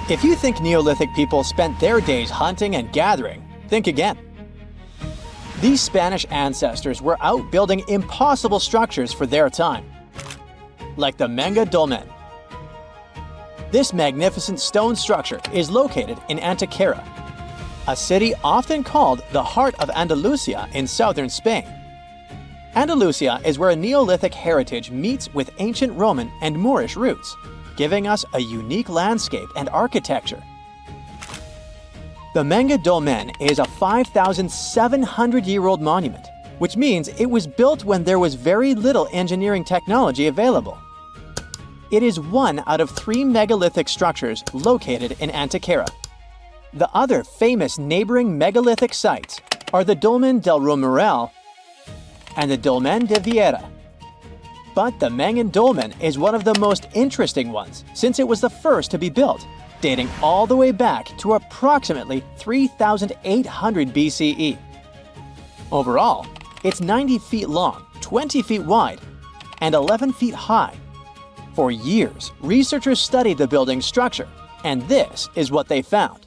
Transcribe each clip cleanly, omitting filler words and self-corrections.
If you think Neolithic people spent their days hunting and gathering, think again. These Spanish ancestors were out building impossible structures for their time, like the Manga Dolmen. This magnificent stone structure is located in Antequera, a city often called the heart of Andalusia in southern Spain. Andalusia is where Neolithic heritage meets with ancient Roman and Moorish roots, giving us a unique landscape and architecture. The Manga Dolmen is a 5,700-year-old monument, which means it was built when there was very little engineering technology available. It is one out of 3 megalithic structures located in Antequera. The other famous neighboring megalithic sites are the Dolmen del Romeral and the Dolmen de Vieira. But the Manga Dolmen is one of the most interesting ones since it was the first to be built, dating all the way back to approximately 3,800 BCE. Overall, it's 90 feet long, 20 feet wide, and 11 feet high. For years, researchers studied the building's structure, and this is what they found.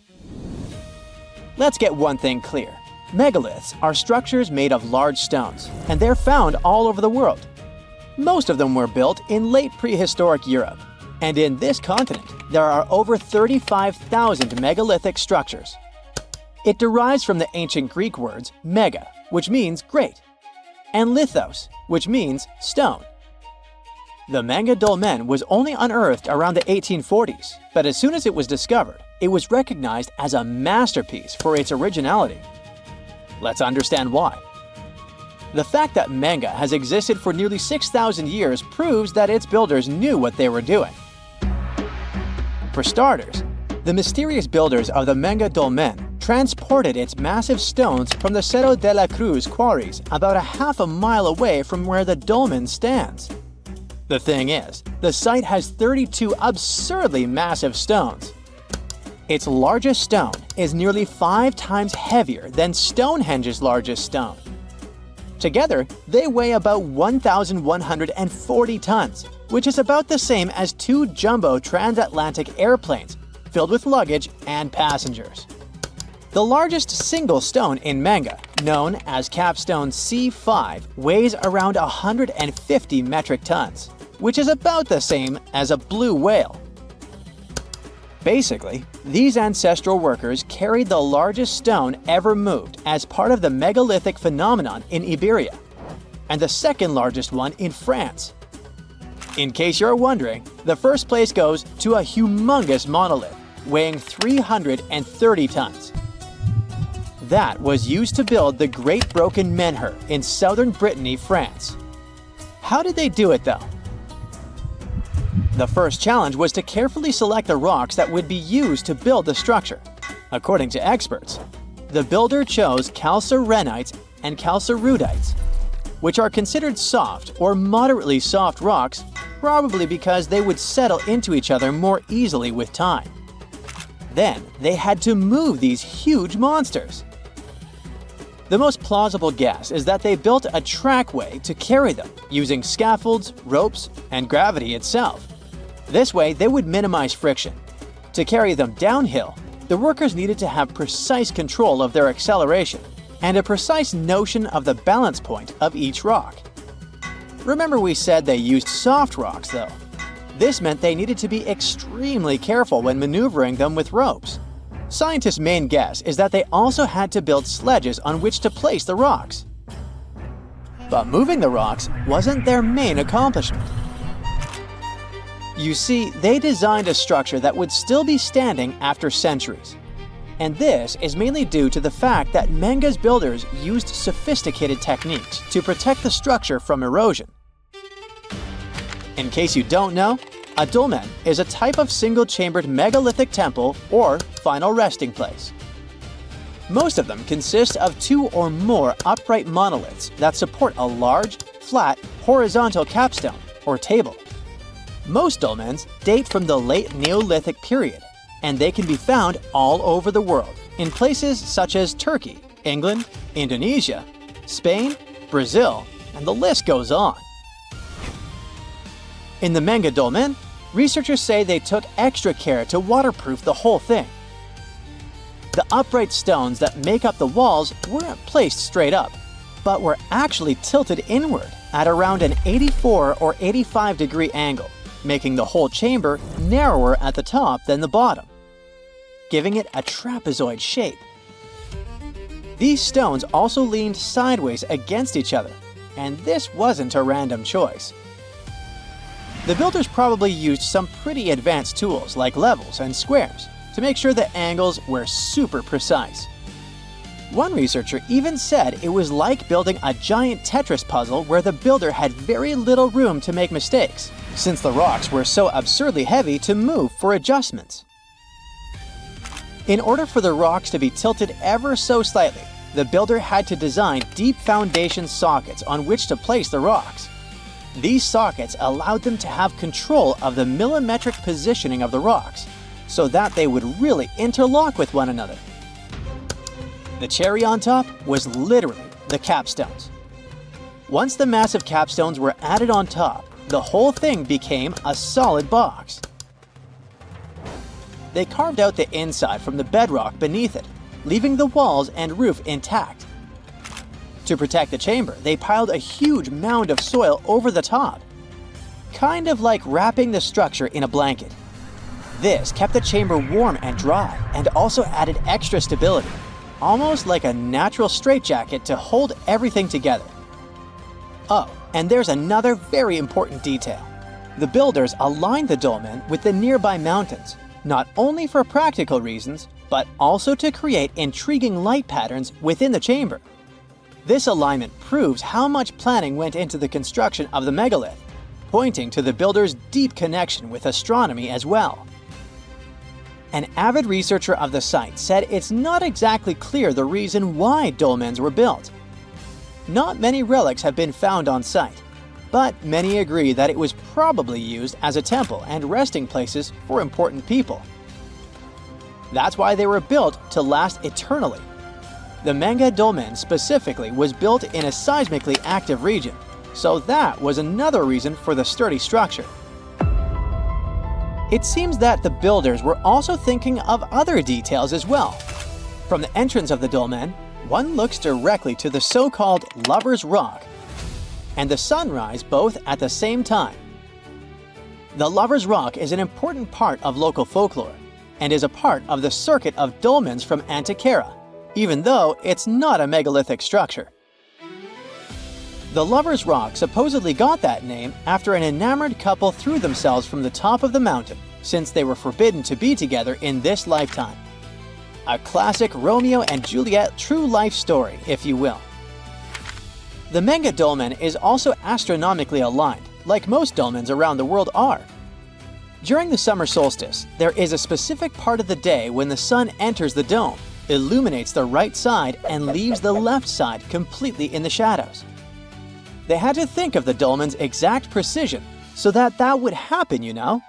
Let's get one thing clear. Megaliths are structures made of large stones, and they're found all over the world. Most of them were built in late prehistoric Europe, and in this continent, there are over 35,000 megalithic structures. It derives from the ancient Greek words mega, which means great, and lithos, which means stone. The Manga Dolmen was only unearthed around the 1840s, but as soon as it was discovered, it was recognized as a masterpiece for its originality. Let's understand why. The fact that manga has existed for nearly 6,000 years proves that its builders knew what they were doing. For starters, the mysterious builders of the Manga Dolmen transported its massive stones from the Cerro de la Cruz quarries about a half a mile away from where the dolmen stands. The thing is, the site has 32 absurdly massive stones. Its largest stone is nearly 5 times heavier than Stonehenge's largest stone. Together, they weigh about 1,140 tons, which is about the same as 2 jumbo transatlantic airplanes filled with luggage and passengers. The largest single stone in Manga, known as Capstone C5, weighs around 150 metric tons, which is about the same as a blue whale. Basically, these ancestral workers carried the largest stone ever moved as part of the megalithic phenomenon in Iberia, and the second largest one in France. In case you're wondering, the first place goes to a humongous monolith, weighing 330 tons. That was used to build the Great Broken Menhir in southern Brittany, France. How did they do it though? The first challenge was to carefully select the rocks that would be used to build the structure. According to experts, the builder chose calcarenites and calcarudites, which are considered soft or moderately soft rocks, probably because they would settle into each other more easily with time. Then they had to move these huge monsters. The most plausible guess is that they built a trackway to carry them, using scaffolds, ropes, and gravity itself. This way, they would minimize friction. To carry them downhill, the workers needed to have precise control of their acceleration and a precise notion of the balance point of each rock. Remember we said they used soft rocks, though. This meant they needed to be extremely careful when maneuvering them with ropes. Scientists' main guess is that they also had to build sledges on which to place the rocks. But moving the rocks wasn't their main accomplishment. You see, they designed a structure that would still be standing after centuries. And this is mainly due to the fact that Manga's builders used sophisticated techniques to protect the structure from erosion. In case you don't know, a dolmen is a type of single-chambered megalithic temple or final resting place. Most of them consist of 2 or more upright monoliths that support a large, flat, horizontal capstone or table. Most dolmens date from the late Neolithic period, and they can be found all over the world, in places such as Turkey, England, Indonesia, Spain, Brazil, and the list goes on. In the Manga Dolmen, researchers say they took extra care to waterproof the whole thing. The upright stones that make up the walls weren't placed straight up, but were actually tilted inward at around an 84 or 85 degree angle, making the whole chamber narrower at the top than the bottom, giving it a trapezoid shape. These stones also leaned sideways against each other, and this wasn't a random choice. The builders probably used some pretty advanced tools like levels and squares to make sure the angles were super precise. One researcher even said it was like building a giant Tetris puzzle where the builder had very little room to make mistakes, since the rocks were so absurdly heavy to move for adjustments. In order for the rocks to be tilted ever so slightly, the builder had to design deep foundation sockets on which to place the rocks. These sockets allowed them to have control of the millimetric positioning of the rocks, so that they would really interlock with one another. The cherry on top was literally the capstones. Once the massive capstones were added on top, the whole thing became a solid box. They carved out the inside from the bedrock beneath it, leaving the walls and roof intact. To protect the chamber, they piled a huge mound of soil over the top, kind of like wrapping the structure in a blanket. This kept the chamber warm and dry and also added extra stability, almost like a natural straitjacket to hold everything together. Oh, and there's another very important detail. The builders aligned the dolmen with the nearby mountains, not only for practical reasons, but also to create intriguing light patterns within the chamber. This alignment proves how much planning went into the construction of the megalith, pointing to the builders' deep connection with astronomy as well. An avid researcher of the site said it's not exactly clear the reason why dolmens were built. Not many relics have been found on site, but many agree that it was probably used as a temple and resting places for important people. That's why they were built to last eternally. The Manga Dolmen specifically was built in a seismically active region, so that was another reason for the sturdy structure. It seems that the builders were also thinking of other details as well. From the entrance of the dolmen, one looks directly to the so-called Lover's Rock and the sunrise both at the same time. The Lover's Rock is an important part of local folklore and is a part of the circuit of dolmens from Antarctic, even though it's not a megalithic structure. The Lover's Rock supposedly got that name after an enamored couple threw themselves from the top of the mountain, since they were forbidden to be together in this lifetime. A classic Romeo and Juliet true life story, if you will. The Manga Dolmen is also astronomically aligned, like most dolmens around the world are. During the summer solstice, there is a specific part of the day when the sun enters the dome, illuminates the right side, and leaves the left side completely in the shadows. They had to think of the dolmen's exact precision so that would happen, you know?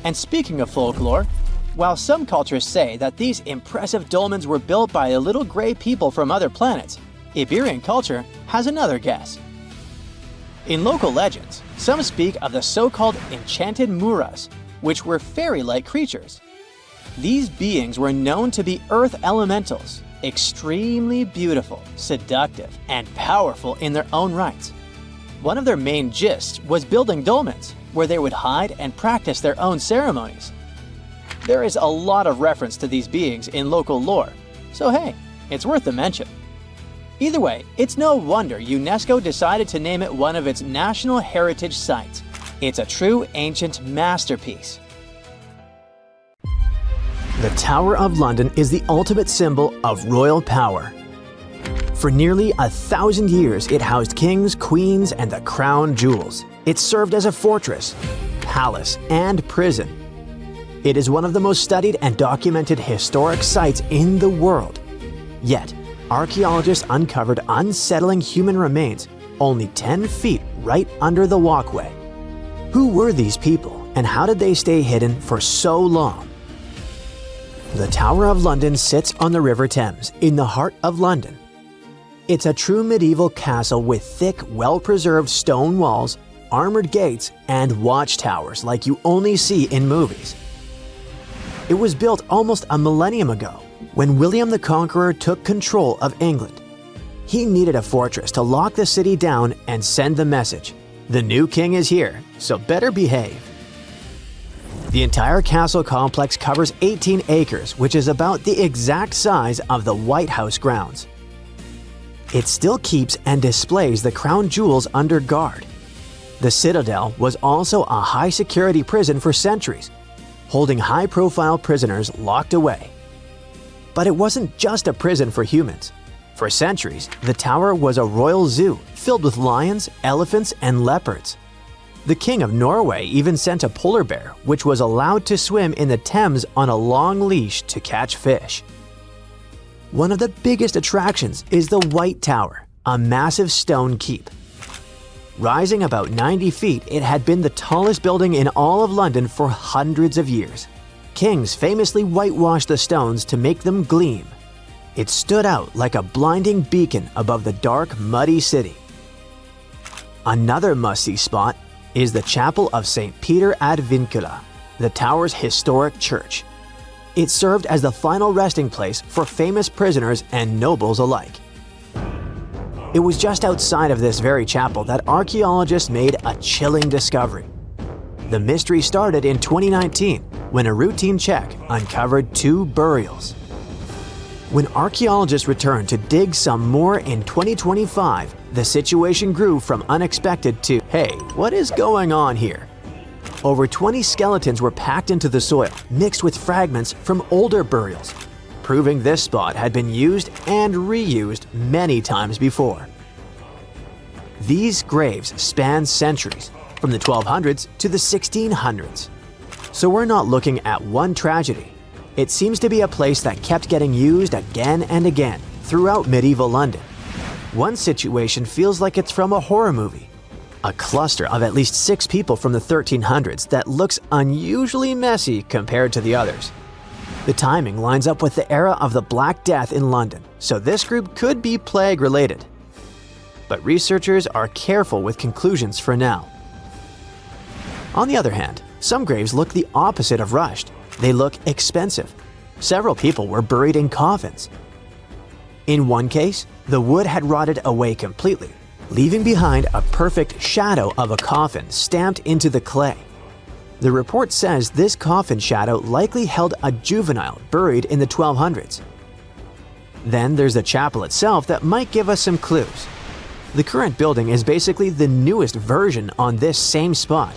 And speaking of folklore, while some cultures say that these impressive dolmens were built by a little gray people from other planets, Iberian culture has another guess. In local legends, some speak of the so-called enchanted muras, which were fairy-like creatures. These beings were known to be earth elementals, extremely beautiful, seductive, and powerful in their own rights. One of their main gists was building dolmens, where they would hide and practice their own ceremonies. There is a lot of reference to these beings in local lore, so hey, it's worth a mention. Either way, it's no wonder UNESCO decided to name it one of its National Heritage Sites. It's a true ancient masterpiece. The Tower of London is the ultimate symbol of royal power. For nearly 1,000 years, it housed kings, queens, and the crown jewels. It served as a fortress, palace, and prison. It is one of the most studied and documented historic sites in the world. Yet, archaeologists uncovered unsettling human remains only 10 feet right under the walkway. Who were these people, and how did they stay hidden for so long? The Tower of London sits on the River Thames, in the heart of London. It's a true medieval castle with thick, well-preserved stone walls, armored gates and watchtowers like you only see in movies. It was built almost a millennium ago when William the Conqueror took control of England. He needed a fortress to lock the city down and send the message, "The new king is here, so better behave." The entire castle complex covers 18 acres, which is about the exact size of the White House grounds. It still keeps and displays the crown jewels under guard. The citadel was also a high-security prison for centuries, holding high-profile prisoners locked away. But it wasn't just a prison for humans. For centuries, the tower was a royal zoo filled with lions, elephants, and leopards. The King of Norway even sent a polar bear, which was allowed to swim in the Thames on a long leash to catch fish. One of the biggest attractions is the White Tower, a massive stone keep. Rising about 90 feet, it had been the tallest building in all of London for hundreds of years. Kings famously whitewashed the stones to make them gleam. It stood out like a blinding beacon above the dark, muddy city. Another must-see spot is the Chapel of St. Peter ad Vincula, the tower's historic church. It served as the final resting place for famous prisoners and nobles alike. It was just outside of this very chapel that archaeologists made a chilling discovery. The mystery started in 2019 when a routine check uncovered 2 burials. When archaeologists returned to dig some more in 2025, the situation grew from unexpected to, "Hey, what is going on here?" Over 20 skeletons were packed into the soil, mixed with fragments from older burials, proving this spot had been used and reused many times before. These graves span centuries, from the 1200s to the 1600s. So we're not looking at one tragedy. It seems to be a place that kept getting used again and again throughout medieval London. One situation feels like it's from a horror movie. A cluster of at least 6 people from the 1300s that looks unusually messy compared to the others. The timing lines up with the era of the Black Death in London, so this group could be plague-related. But researchers are careful with conclusions for now. On the other hand, some graves look the opposite of rushed. They look expensive. Several people were buried in coffins. In one case, the wood had rotted away completely, leaving behind a perfect shadow of a coffin stamped into the clay. The report says this coffin shadow likely held a juvenile buried in the 1200s. Then there's the chapel itself that might give us some clues. The current building is basically the newest version on this same spot.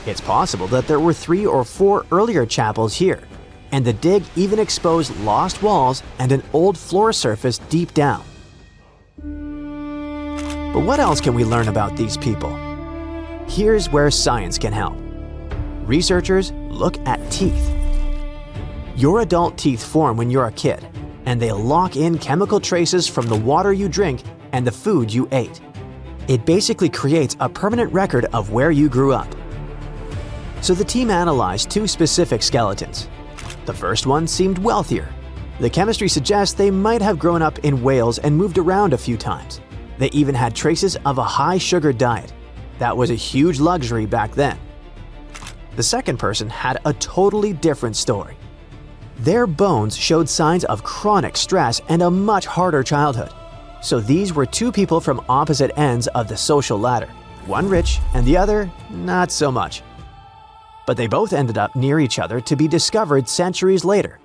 It's possible that there were 3 or 4 earlier chapels here, and the dig even exposed lost walls and an old floor surface deep down. But what else can we learn about these people? Here's where science can help. Researchers look at teeth. Your adult teeth form when you're a kid, and they lock in chemical traces from the water you drink and the food you ate. It basically creates a permanent record of where you grew up. So the team analyzed 2 specific skeletons. The first one seemed wealthier. The chemistry suggests they might have grown up in Wales and moved around a few times. They even had traces of a high-sugar diet. That was a huge luxury back then. The second person had a totally different story. Their bones showed signs of chronic stress and a much harder childhood. So these were 2 people from opposite ends of the social ladder. One rich and the other not so much. But they both ended up near each other to be discovered centuries later.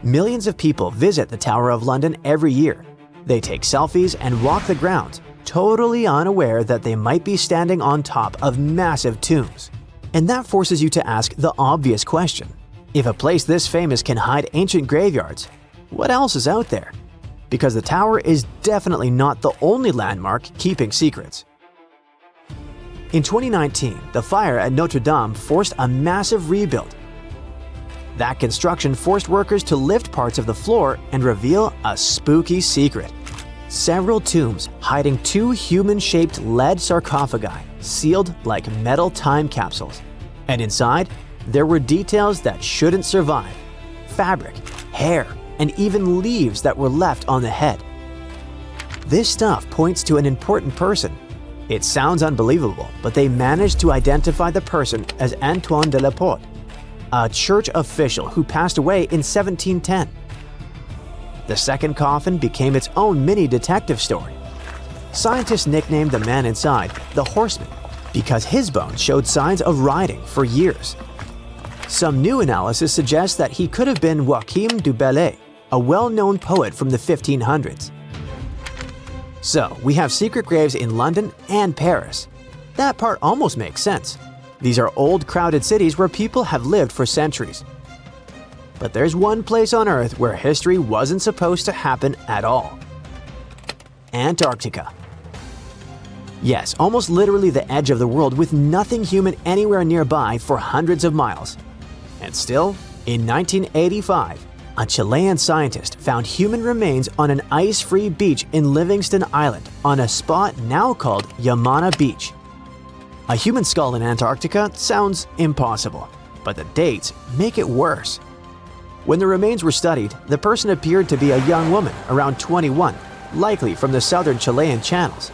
Millions of people visit the Tower of London every year. They take selfies and walk the grounds, totally unaware that they might be standing on top of massive tombs. And that forces you to ask the obvious question. If a place this famous can hide ancient graveyards, what else is out there? Because the tower is definitely not the only landmark keeping secrets. In 2019, the fire at Notre Dame forced a massive rebuild. That construction forced workers to lift parts of the floor and reveal a spooky secret. Several tombs hiding 2 human-shaped lead sarcophagi, sealed like metal time capsules. And inside, there were details that shouldn't survive. Fabric, hair, and even leaves that were left on the head. This stuff points to an important person. It sounds unbelievable, but they managed to identify the person as Antoine de la Porte, a church official who passed away in 1710. The second coffin became its own mini detective story. Scientists nicknamed the man inside the Horseman because his bones showed signs of riding for years. Some new analysis suggests that he could have been Joachim du Bellay, a well-known poet from the 1500s. So, we have secret graves in London and Paris. That part almost makes sense. These are old, crowded cities where people have lived for centuries. But there's one place on Earth where history wasn't supposed to happen at all. Antarctica. Yes, almost literally the edge of the world with nothing human anywhere nearby for hundreds of miles. And still, in 1985, a Chilean scientist found human remains on an ice-free beach in Livingston Island on a spot now called Yamana Beach. A human skull in Antarctica sounds impossible, but the dates make it worse. When the remains were studied, the person appeared to be a young woman around 21, likely from the southern Chilean channels.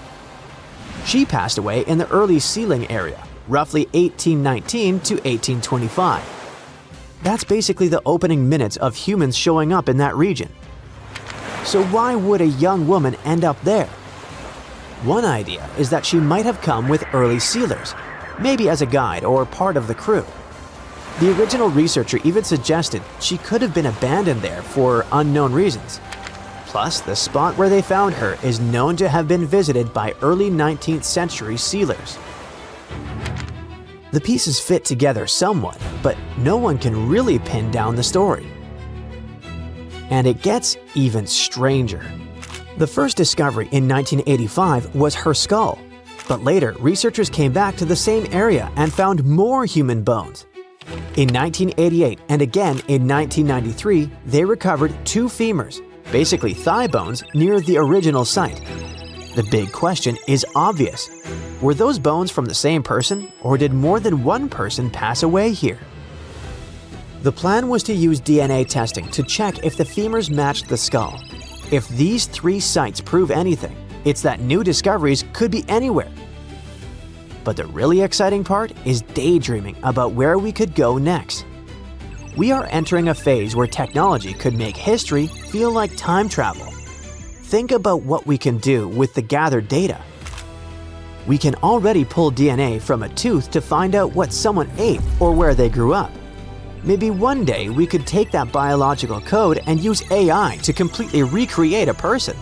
She passed away in the early sealing area, roughly 1819 to 1825. That's basically the opening minutes of humans showing up in that region. So why would a young woman end up there? One idea is that she might have come with early sealers, maybe as a guide or part of the crew. The original researcher even suggested she could have been abandoned there for unknown reasons. Plus, the spot where they found her is known to have been visited by early 19th century sealers. The pieces fit together somewhat, but no one can really pin down the story. And it gets even stranger. The first discovery in 1985 was her skull, but later researchers came back to the same area and found more human bones. In 1988 and again in 1993, they recovered 2 femurs, basically thigh bones, near the original site. The big question is obvious. Were those bones from the same person, or did more than one person pass away here? The plan was to use DNA testing to check if the femurs matched the skull. If these 3 sites prove anything, it's that new discoveries could be anywhere. But the really exciting part is daydreaming about where we could go next. We are entering a phase where technology could make history feel like time travel. Think about what we can do with the gathered data. We can already pull DNA from a tooth to find out what someone ate or where they grew up. Maybe one day we could take that biological code and use AI to completely recreate a person.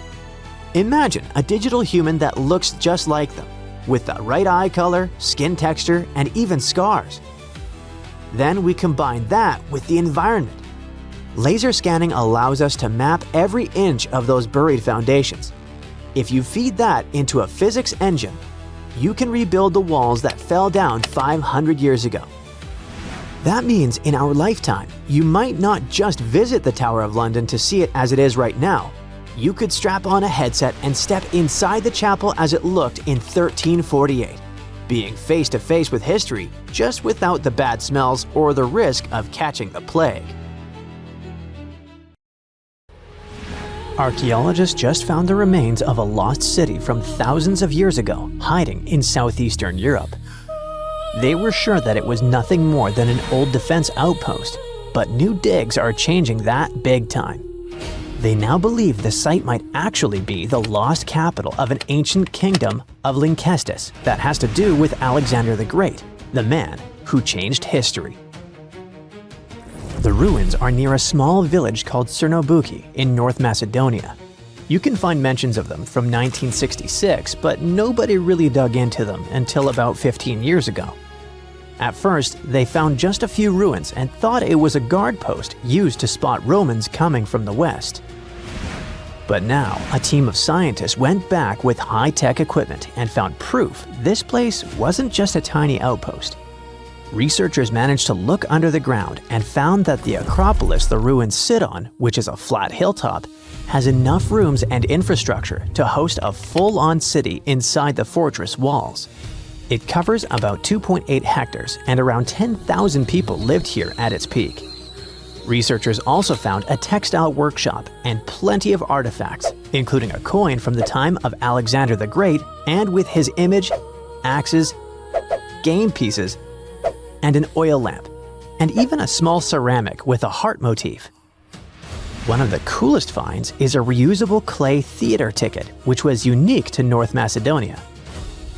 Imagine a digital human that looks just like them, with the right eye color, skin texture, and even scars. Then we combine that with the environment. Laser scanning allows us to map every inch of those buried foundations. If you feed that into a physics engine, you can rebuild the walls that fell down 500 years ago. That means in our lifetime, you might not just visit the Tower of London to see it as it is right now. You could strap on a headset and step inside the chapel as it looked in 1348, being face to face with history, just without the bad smells or the risk of catching the plague. Archaeologists just found the remains of a lost city from thousands of years ago, hiding in southeastern Europe. They were sure that it was nothing more than an old defense outpost, but new digs are changing that big time. They now believe the site might actually be the lost capital of an ancient kingdom of Lynkestis that has to do with Alexander the Great, the man who changed history. The ruins are near a small village called Cernobuki in North Macedonia. You can find mentions of them from 1966, but nobody really dug into them until about 15 years ago. At first, they found just a few ruins and thought it was a guard post used to spot Romans coming from the west. But now, a team of scientists went back with high-tech equipment and found proof this place wasn't just a tiny outpost. Researchers managed to look under the ground and found that the Acropolis the ruins sit on, which is a flat hilltop, has enough rooms and infrastructure to host a full-on city inside the fortress walls. It covers about 2.8 hectares and around 10,000 people lived here at its peak. Researchers also found a textile workshop and plenty of artifacts, including a coin from the time of Alexander the Great and with his image, axes, game pieces, and an oil lamp, and even a small ceramic with a heart motif. One of the coolest finds is a reusable clay theater ticket, which was unique to North Macedonia.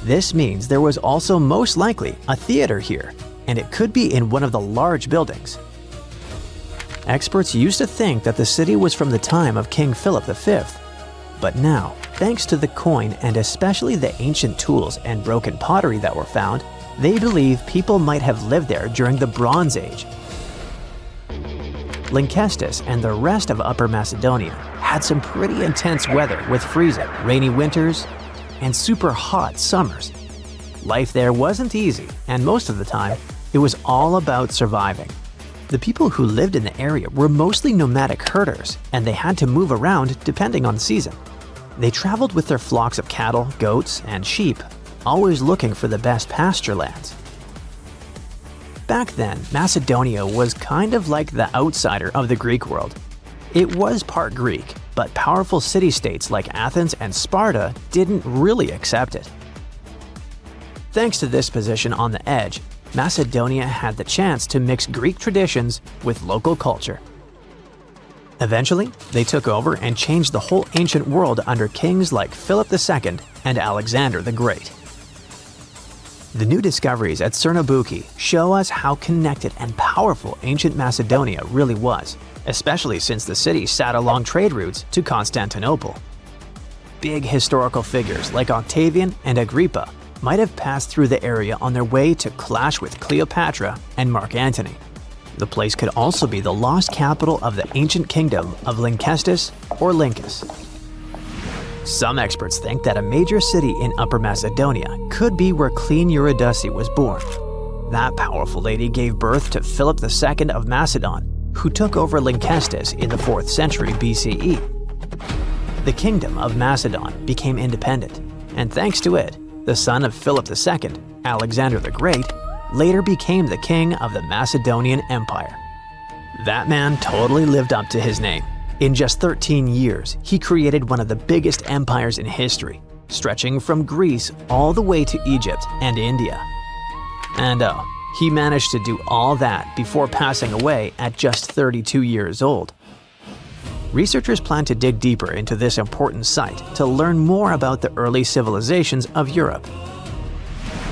This means there was also most likely a theater here, and it could be in one of the large buildings. Experts used to think that the city was from the time of King Philip V, but now, thanks to the coin and especially the ancient tools and broken pottery that were found, they believe people might have lived there during the Bronze Age. Lynkestis and the rest of Upper Macedonia had some pretty intense weather with freezing, rainy winters, and super hot summers. Life there wasn't easy, and most of the time, it was all about surviving. The people who lived in the area were mostly nomadic herders, and they had to move around depending on the season. They traveled with their flocks of cattle, goats, and sheep, always looking for the best pasture lands. Back then, Macedonia was kind of like the outsider of the Greek world. It was part Greek, but powerful city-states like Athens and Sparta didn't really accept it. Thanks to this position on the edge, Macedonia had the chance to mix Greek traditions with local culture. Eventually, they took over and changed the whole ancient world under kings like Philip II and Alexander the Great. The new discoveries at Cernabuki show us how connected and powerful ancient Macedonia really was, especially since the city sat along trade routes to Constantinople. Big historical figures like Octavian and Agrippa might have passed through the area on their way to clash with Cleopatra and Mark Antony. The place could also be the lost capital of the ancient kingdom of Lynkestis or Lyncus. Some experts think that a major city in Upper Macedonia could be where Queen Eurydice was born. That powerful lady gave birth to Philip II of Macedon, who took over Lynkestis in the 4th century BCE. The kingdom of Macedon became independent, and thanks to it, the son of Philip II, Alexander the Great, later became the king of the Macedonian Empire. That man totally lived up to his name. In just 13 years, he created one of the biggest empires in history, stretching from Greece all the way to Egypt and India. And he managed to do all that before passing away at just 32 years old. Researchers plan to dig deeper into this important site to learn more about the early civilizations of Europe.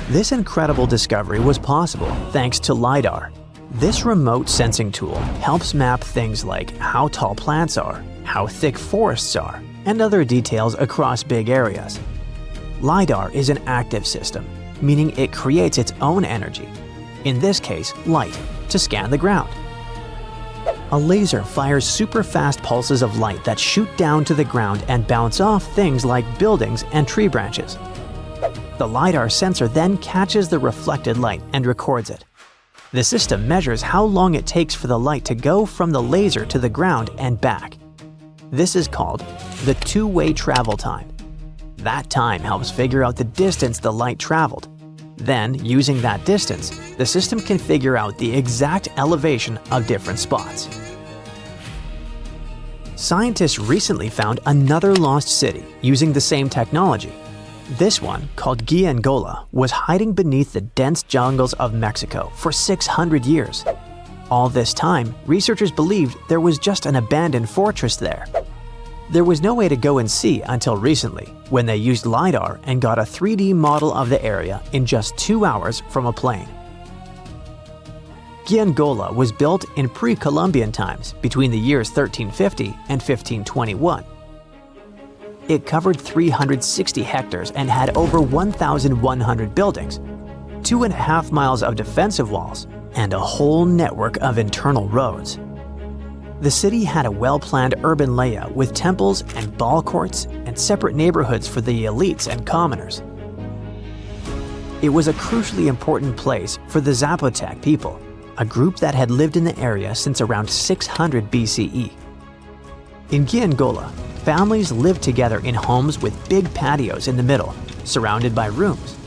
This incredible discovery was possible thanks to LiDAR. This remote sensing tool helps map things like how tall plants are, how thick forests are, and other details across big areas. LiDAR is an active system, meaning it creates its own energy, in this case light, to scan the ground. A laser fires super fast pulses of light that shoot down to the ground and bounce off things like buildings and tree branches. The LiDAR sensor then catches the reflected light and records it. The system measures how long it takes for the light to go from the laser to the ground and back. This is called the two-way travel time. That time helps figure out the distance the light traveled. Then, using that distance, the system can figure out the exact elevation of different spots. Scientists recently found another lost city using the same technology. This one, called Giangola, was hiding beneath the dense jungles of Mexico for 600 years. All this time, researchers believed there was just an abandoned fortress there. There was no way to go and see until recently, when they used LiDAR and got a 3D model of the area in just 2 hours from a plane. Giangola was built in pre-Columbian times between the years 1350 and 1521. It covered 360 hectares and had over 1,100 buildings, 2.5 miles of defensive walls, and a whole network of internal roads. The city had a well-planned urban layout with temples and ball courts and separate neighborhoods for the elites and commoners. It was a crucially important place for the Zapotec people, a group that had lived in the area since around 600 BCE. In Giangola, families lived together in homes with big patios in the middle, surrounded by rooms.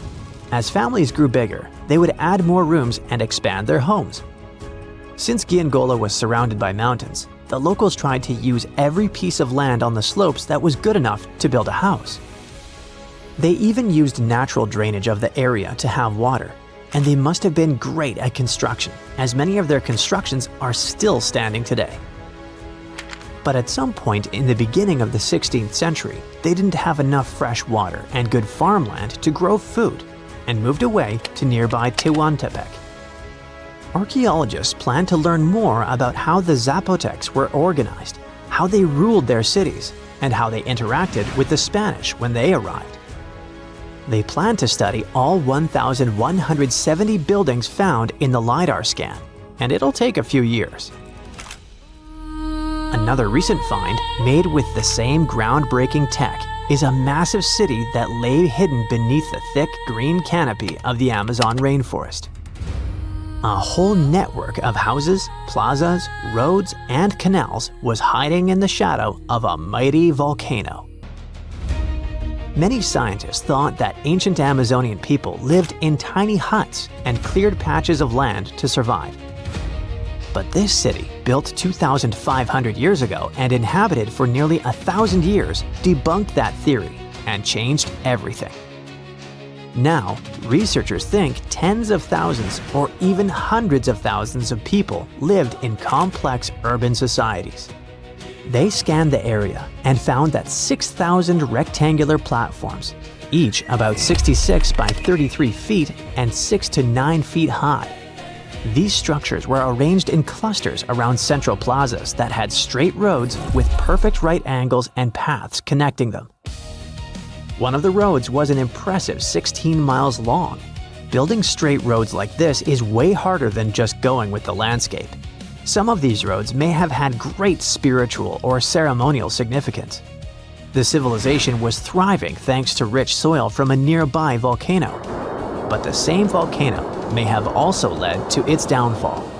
As families grew bigger, they would add more rooms and expand their homes. Since Giangola was surrounded by mountains, the locals tried to use every piece of land on the slopes that was good enough to build a house. They even used natural drainage of the area to have water, and they must have been great at construction, as many of their constructions are still standing today. But at some point in the beginning of the 16th century, they didn't have enough fresh water and good farmland to grow food, and moved away to nearby Tehuantepec. Archaeologists plan to learn more about how the Zapotecs were organized, how they ruled their cities, and how they interacted with the Spanish when they arrived. They plan to study all 1,170 buildings found in the LiDAR scan, and it'll take a few years. Another recent find, made with the same groundbreaking tech, is a massive city that lay hidden beneath the thick green canopy of the Amazon rainforest. A whole network of houses, plazas, roads, and canals was hiding in the shadow of a mighty volcano. Many scientists thought that ancient Amazonian people lived in tiny huts and cleared patches of land to survive. But this city, built 2,500 years ago and inhabited for nearly 1,000 years, debunked that theory and changed everything. Now, researchers think tens of thousands or even hundreds of thousands of people lived in complex urban societies. They scanned the area and found that 6,000 rectangular platforms, each about 66 by 33 feet and 6 to 9 feet high. These structures were arranged in clusters around central plazas that had straight roads with perfect right angles and paths connecting them. One of the roads was an impressive 16 miles long. Building straight roads like this is way harder than just going with the landscape. Some of these roads may have had great spiritual or ceremonial significance. The civilization was thriving thanks to rich soil from a nearby volcano. But the same volcano may have also led to its downfall.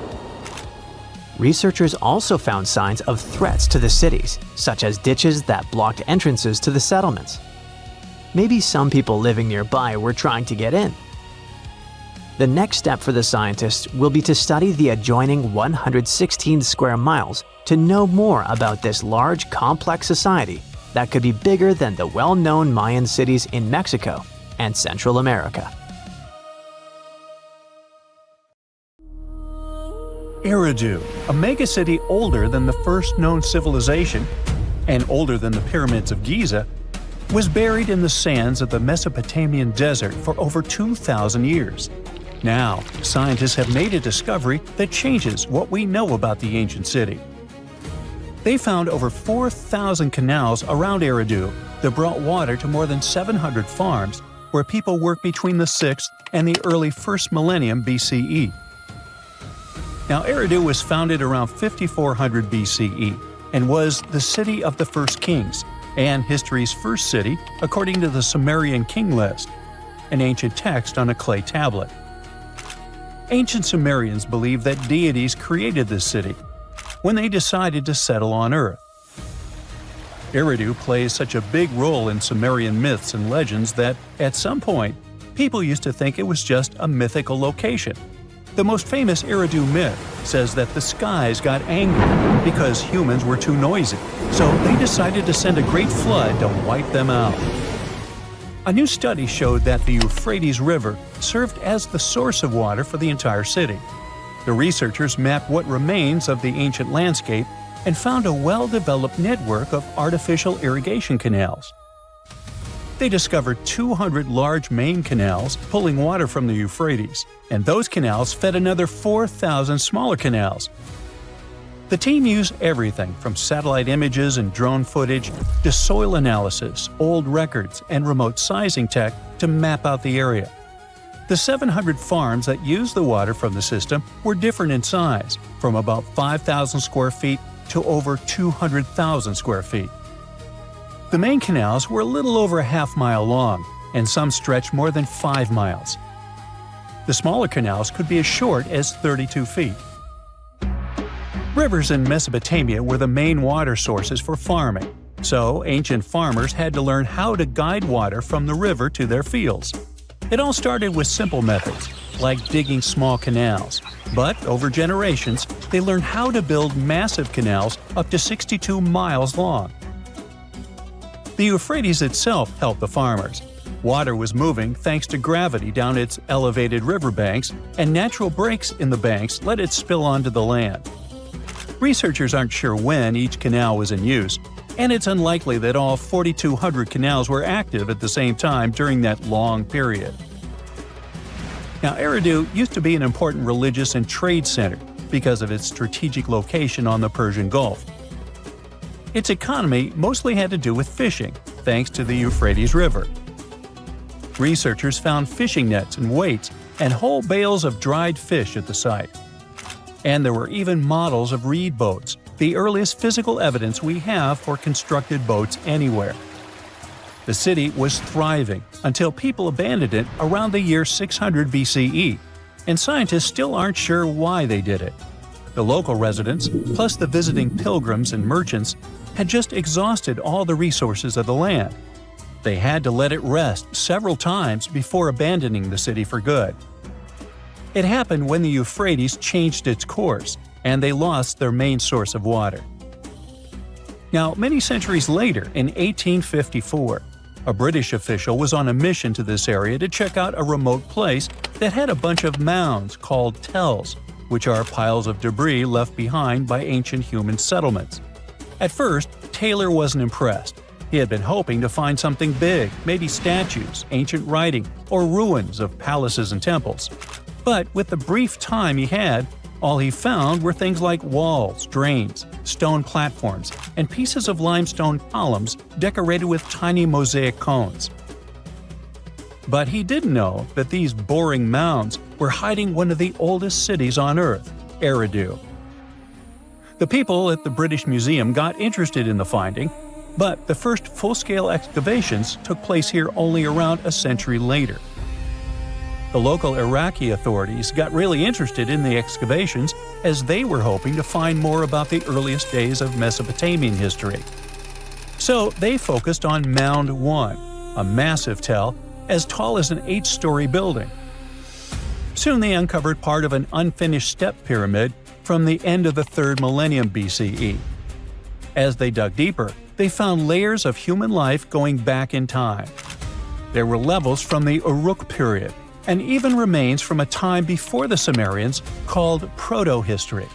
Researchers also found signs of threats to the cities, such as ditches that blocked entrances to the settlements. Maybe some people living nearby were trying to get in. The next step for the scientists will be to study the adjoining 116 square miles to know more about this large, complex society that could be bigger than the well-known Mayan cities in Mexico and Central America. Eridu, a megacity older than the first known civilization and older than the pyramids of Giza, was buried in the sands of the Mesopotamian desert for over 2,000 years. Now, scientists have made a discovery that changes what we know about the ancient city. They found over 4,000 canals around Eridu that brought water to more than 700 farms where people worked between the 6th and the early 1st millennium BCE. Now, Eridu was founded around 5400 BCE and was the city of the first kings and history's first city according to the Sumerian king list, an ancient text on a clay tablet. Ancient Sumerians believed that deities created this city when they decided to settle on Earth. Eridu plays such a big role in Sumerian myths and legends that, at some point, people used to think it was just a mythical location. The most famous Eridu myth says that the skies got angry because humans were too noisy, so they decided to send a great flood to wipe them out. A new study showed that the Euphrates River served as the source of water for the entire city. The researchers mapped what remains of the ancient landscape and found a well-developed network of artificial irrigation canals. They discovered 200 large main canals pulling water from the Euphrates, and those canals fed another 4,000 smaller canals. The team used everything from satellite images and drone footage to soil analysis, old records, and remote sizing tech to map out the area. The 700 farms that used the water from the system were different in size, from about 5,000 square feet to over 200,000 square feet. The main canals were a little over a half-mile long, and some stretched more than 5 miles. The smaller canals could be as short as 32 feet. Rivers in Mesopotamia were the main water sources for farming, so ancient farmers had to learn how to guide water from the river to their fields. It all started with simple methods, like digging small canals, but over generations, they learned how to build massive canals up to 62 miles long. The Euphrates itself helped the farmers. Water was moving thanks to gravity down its elevated riverbanks, and natural breaks in the banks let it spill onto the land. Researchers aren't sure when each canal was in use, and it's unlikely that all 4,200 canals were active at the same time during that long period. Now, Eridu used to be an important religious and trade center because of its strategic location on the Persian Gulf. Its economy mostly had to do with fishing, thanks to the Euphrates River. Researchers found fishing nets and weights and whole bales of dried fish at the site. And there were even models of reed boats, the earliest physical evidence we have for constructed boats anywhere. The city was thriving until people abandoned it around the year 600 BCE, and scientists still aren't sure why they did it. The local residents, plus the visiting pilgrims and merchants, had just exhausted all the resources of the land. They had to let it rest several times before abandoning the city for good. It happened when the Euphrates changed its course, and they lost their main source of water. Now, many centuries later, in 1854, a British official was on a mission to this area to check out a remote place that had a bunch of mounds called tells, which are piles of debris left behind by ancient human settlements. At first, Taylor wasn't impressed. He had been hoping to find something big, maybe statues, ancient writing, or ruins of palaces and temples. But with the brief time he had, all he found were things like walls, drains, stone platforms, and pieces of limestone columns decorated with tiny mosaic cones. But he didn't know that these boring mounds were hiding one of the oldest cities on Earth, Eridu. The people at the British Museum got interested in the finding, but the first full-scale excavations took place here only around a century later. The local Iraqi authorities got really interested in the excavations as they were hoping to find more about the earliest days of Mesopotamian history. So they focused on Mound 1, a massive tell as tall as an 8-story building. Soon they uncovered part of an unfinished step pyramid from the end of the 3rd millennium BCE. As they dug deeper, they found layers of human life going back in time. There were levels from the Uruk period, and even remains from a time before the Sumerians called proto-history.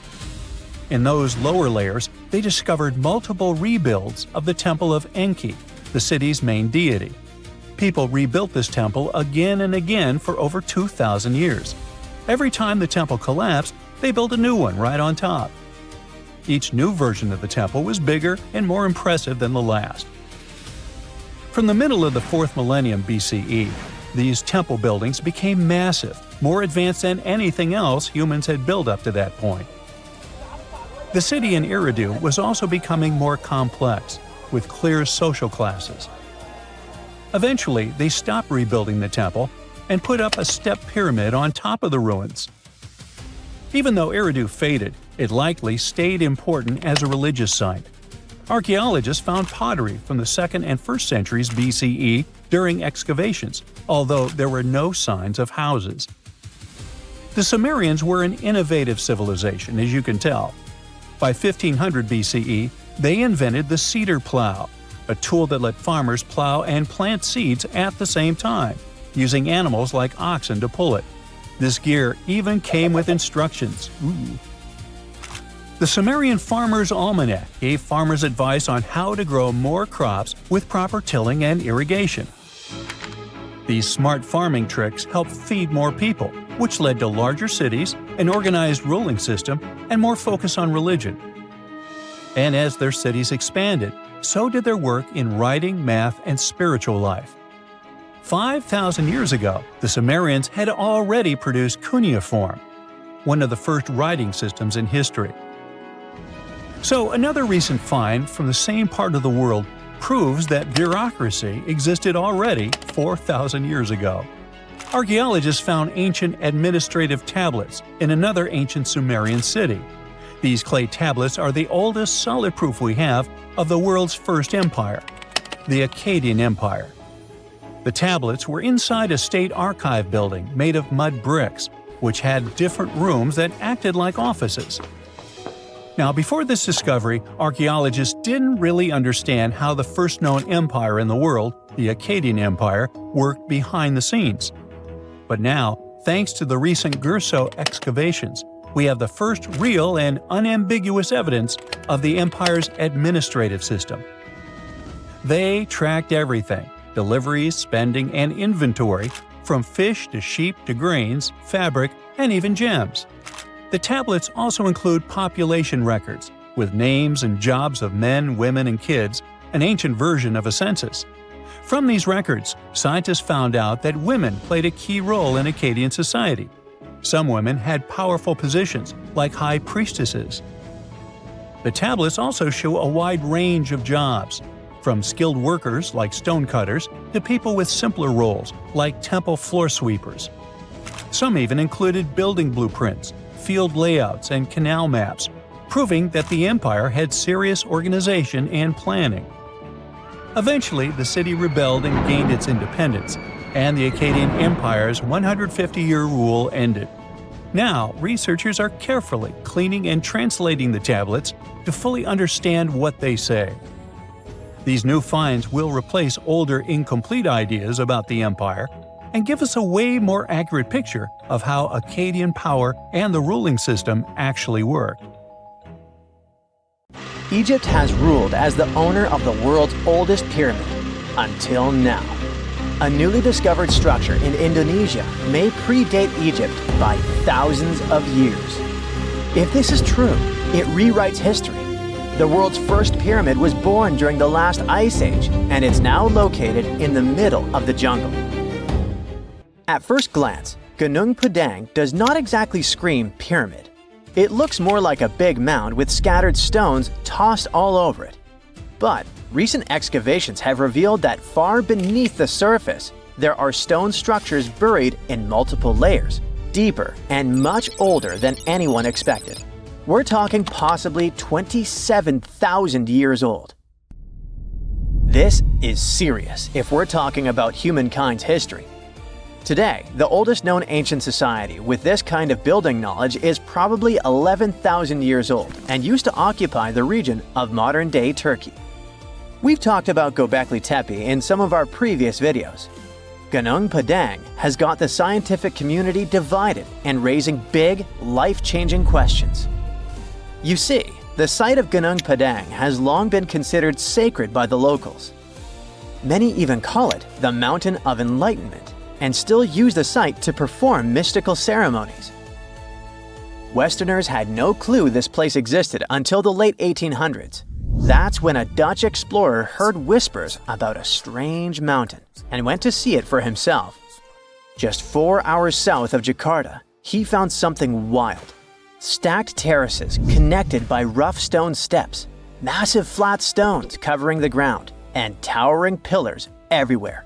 In those lower layers, they discovered multiple rebuilds of the Temple of Enki, the city's main deity. People rebuilt this temple again and again for over 2,000 years. Every time the temple collapsed, they built a new one right on top. Each new version of the temple was bigger and more impressive than the last. From the middle of the 4th millennium BCE, these temple buildings became massive, more advanced than anything else humans had built up to that point. The city in Eridu was also becoming more complex, with clear social classes. Eventually, they stopped rebuilding the temple and put up a step pyramid on top of the ruins. Even though Eridu faded, it likely stayed important as a religious site. Archaeologists found pottery from the 2nd and 1st centuries BCE during excavations, although there were no signs of houses. The Sumerians were an innovative civilization, as you can tell. By 1500 BCE, they invented the cedar plow, a tool that let farmers plow and plant seeds at the same time, using animals like oxen to pull it. This gear even came with instructions. The Sumerian Farmer's Almanac gave farmers advice on how to grow more crops with proper tilling and irrigation. These smart farming tricks helped feed more people, which led to larger cities, an organized ruling system, and more focus on religion. And as their cities expanded, so did their work in writing, math, and spiritual life. 5,000 years ago, the Sumerians had already produced cuneiform, one of the first writing systems in history. So another recent find from the same part of the world proves that bureaucracy existed already 4,000 years ago. Archaeologists found ancient administrative tablets in another ancient Sumerian city. These clay tablets are the oldest solid proof we have of the world's first empire, the Akkadian Empire. The tablets were inside a state archive building made of mud bricks, which had different rooms that acted like offices. Now, before this discovery, archaeologists didn't really understand how the first known empire in the world, the Akkadian Empire, worked behind the scenes. But now, thanks to the recent Gerso excavations, we have the first real and unambiguous evidence of the empire's administrative system. They tracked everything – deliveries, spending, and inventory, from fish to sheep to grains, fabric, and even gems. The tablets also include population records, with names and jobs of men, women, and kids, an ancient version of a census. From these records, scientists found out that women played a key role in Akkadian society. Some women had powerful positions, like high priestesses. The tablets also show a wide range of jobs, from skilled workers like stonecutters to people with simpler roles like temple floor sweepers. Some even included building blueprints, field layouts, and canal maps, proving that the empire had serious organization and planning. Eventually, the city rebelled and gained its independence, and the Akkadian Empire's 150-year rule ended. Now, researchers are carefully cleaning and translating the tablets to fully understand what they say. These new finds will replace older, incomplete ideas about the empire and give us a way more accurate picture of how Akkadian power and the ruling system actually worked. Egypt has ruled as the owner of the world's oldest pyramid, until now. A newly discovered structure in Indonesia may predate Egypt by thousands of years. If this is true, it rewrites history. The world's first pyramid was born during the last ice age, and it's now located in the middle of the jungle. At first glance, Gunung Padang does not exactly scream pyramid. It looks more like a big mound with scattered stones tossed all over it. But recent excavations have revealed that far beneath the surface, there are stone structures buried in multiple layers, deeper and much older than anyone expected. We're talking possibly 27,000 years old. This is serious if we're talking about humankind's history. Today, the oldest known ancient society with this kind of building knowledge is probably 11,000 years old and used to occupy the region of modern-day Turkey. We've talked about Göbekli Tepe in some of our previous videos. Gunung Padang has got the scientific community divided and raising big, life-changing questions. You see, the site of Gunung Padang has long been considered sacred by the locals. Many even call it the Mountain of Enlightenment, and still use the site to perform mystical ceremonies. Westerners had no clue this place existed until the late 1800s. That's when a Dutch explorer heard whispers about a strange mountain and went to see it for himself. Just 4 hours south of Jakarta, he found something wild. Stacked terraces connected by rough stone steps, massive flat stones covering the ground, and towering pillars everywhere.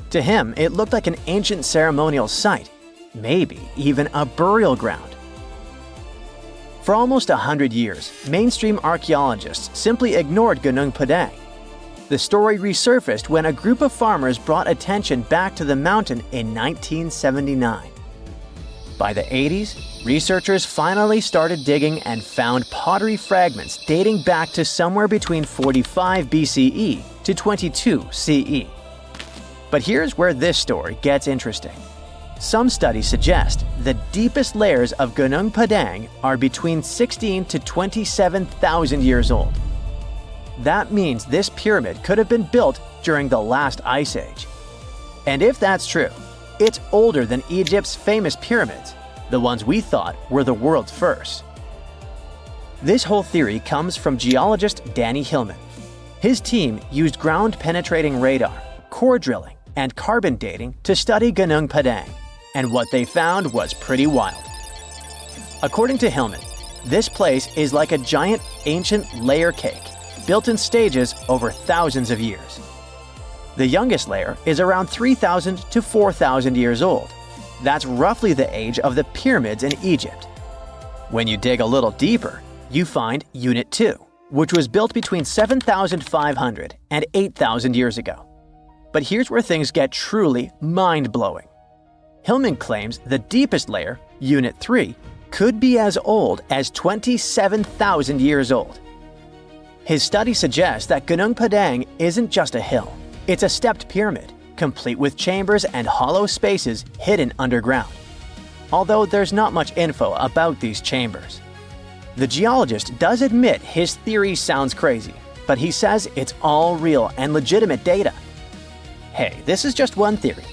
To him, it looked like an ancient ceremonial site, maybe even a burial ground. For almost 100 years, mainstream archaeologists simply ignored Gunung Padang. The story resurfaced when a group of farmers brought attention back to the mountain in 1979. By the 80s, researchers finally started digging and found pottery fragments dating back to somewhere between 45 BCE to 22 CE. But here's where this story gets interesting. Some studies suggest the deepest layers of Gunung Padang are between 16 to 27,000 years old. That means this pyramid could have been built during the last ice age. And if that's true, it's older than Egypt's famous pyramids, the ones we thought were the world's first. This whole theory comes from geologist Danny Hillman. His team used ground-penetrating radar, core drilling, and carbon dating to study Gunung Padang, and what they found was pretty wild. According to Hillman, this place is like a giant ancient layer cake, built in stages over thousands of years. The youngest layer is around 3,000 to 4,000 years old. That's roughly the age of the pyramids in Egypt. When you dig a little deeper, you find Unit 2, which was built between 7,500 and 8,000 years ago. But here's where things get truly mind-blowing. Hillman claims the deepest layer, Unit 3, could be as old as 27,000 years old. His study suggests that Gunung Padang isn't just a hill, It's a stepped pyramid, complete with chambers and hollow spaces hidden underground. Although there's not much info about these chambers. The geologist does admit his theory sounds crazy, but he says it's all real and legitimate data. Hey, this is just one theory.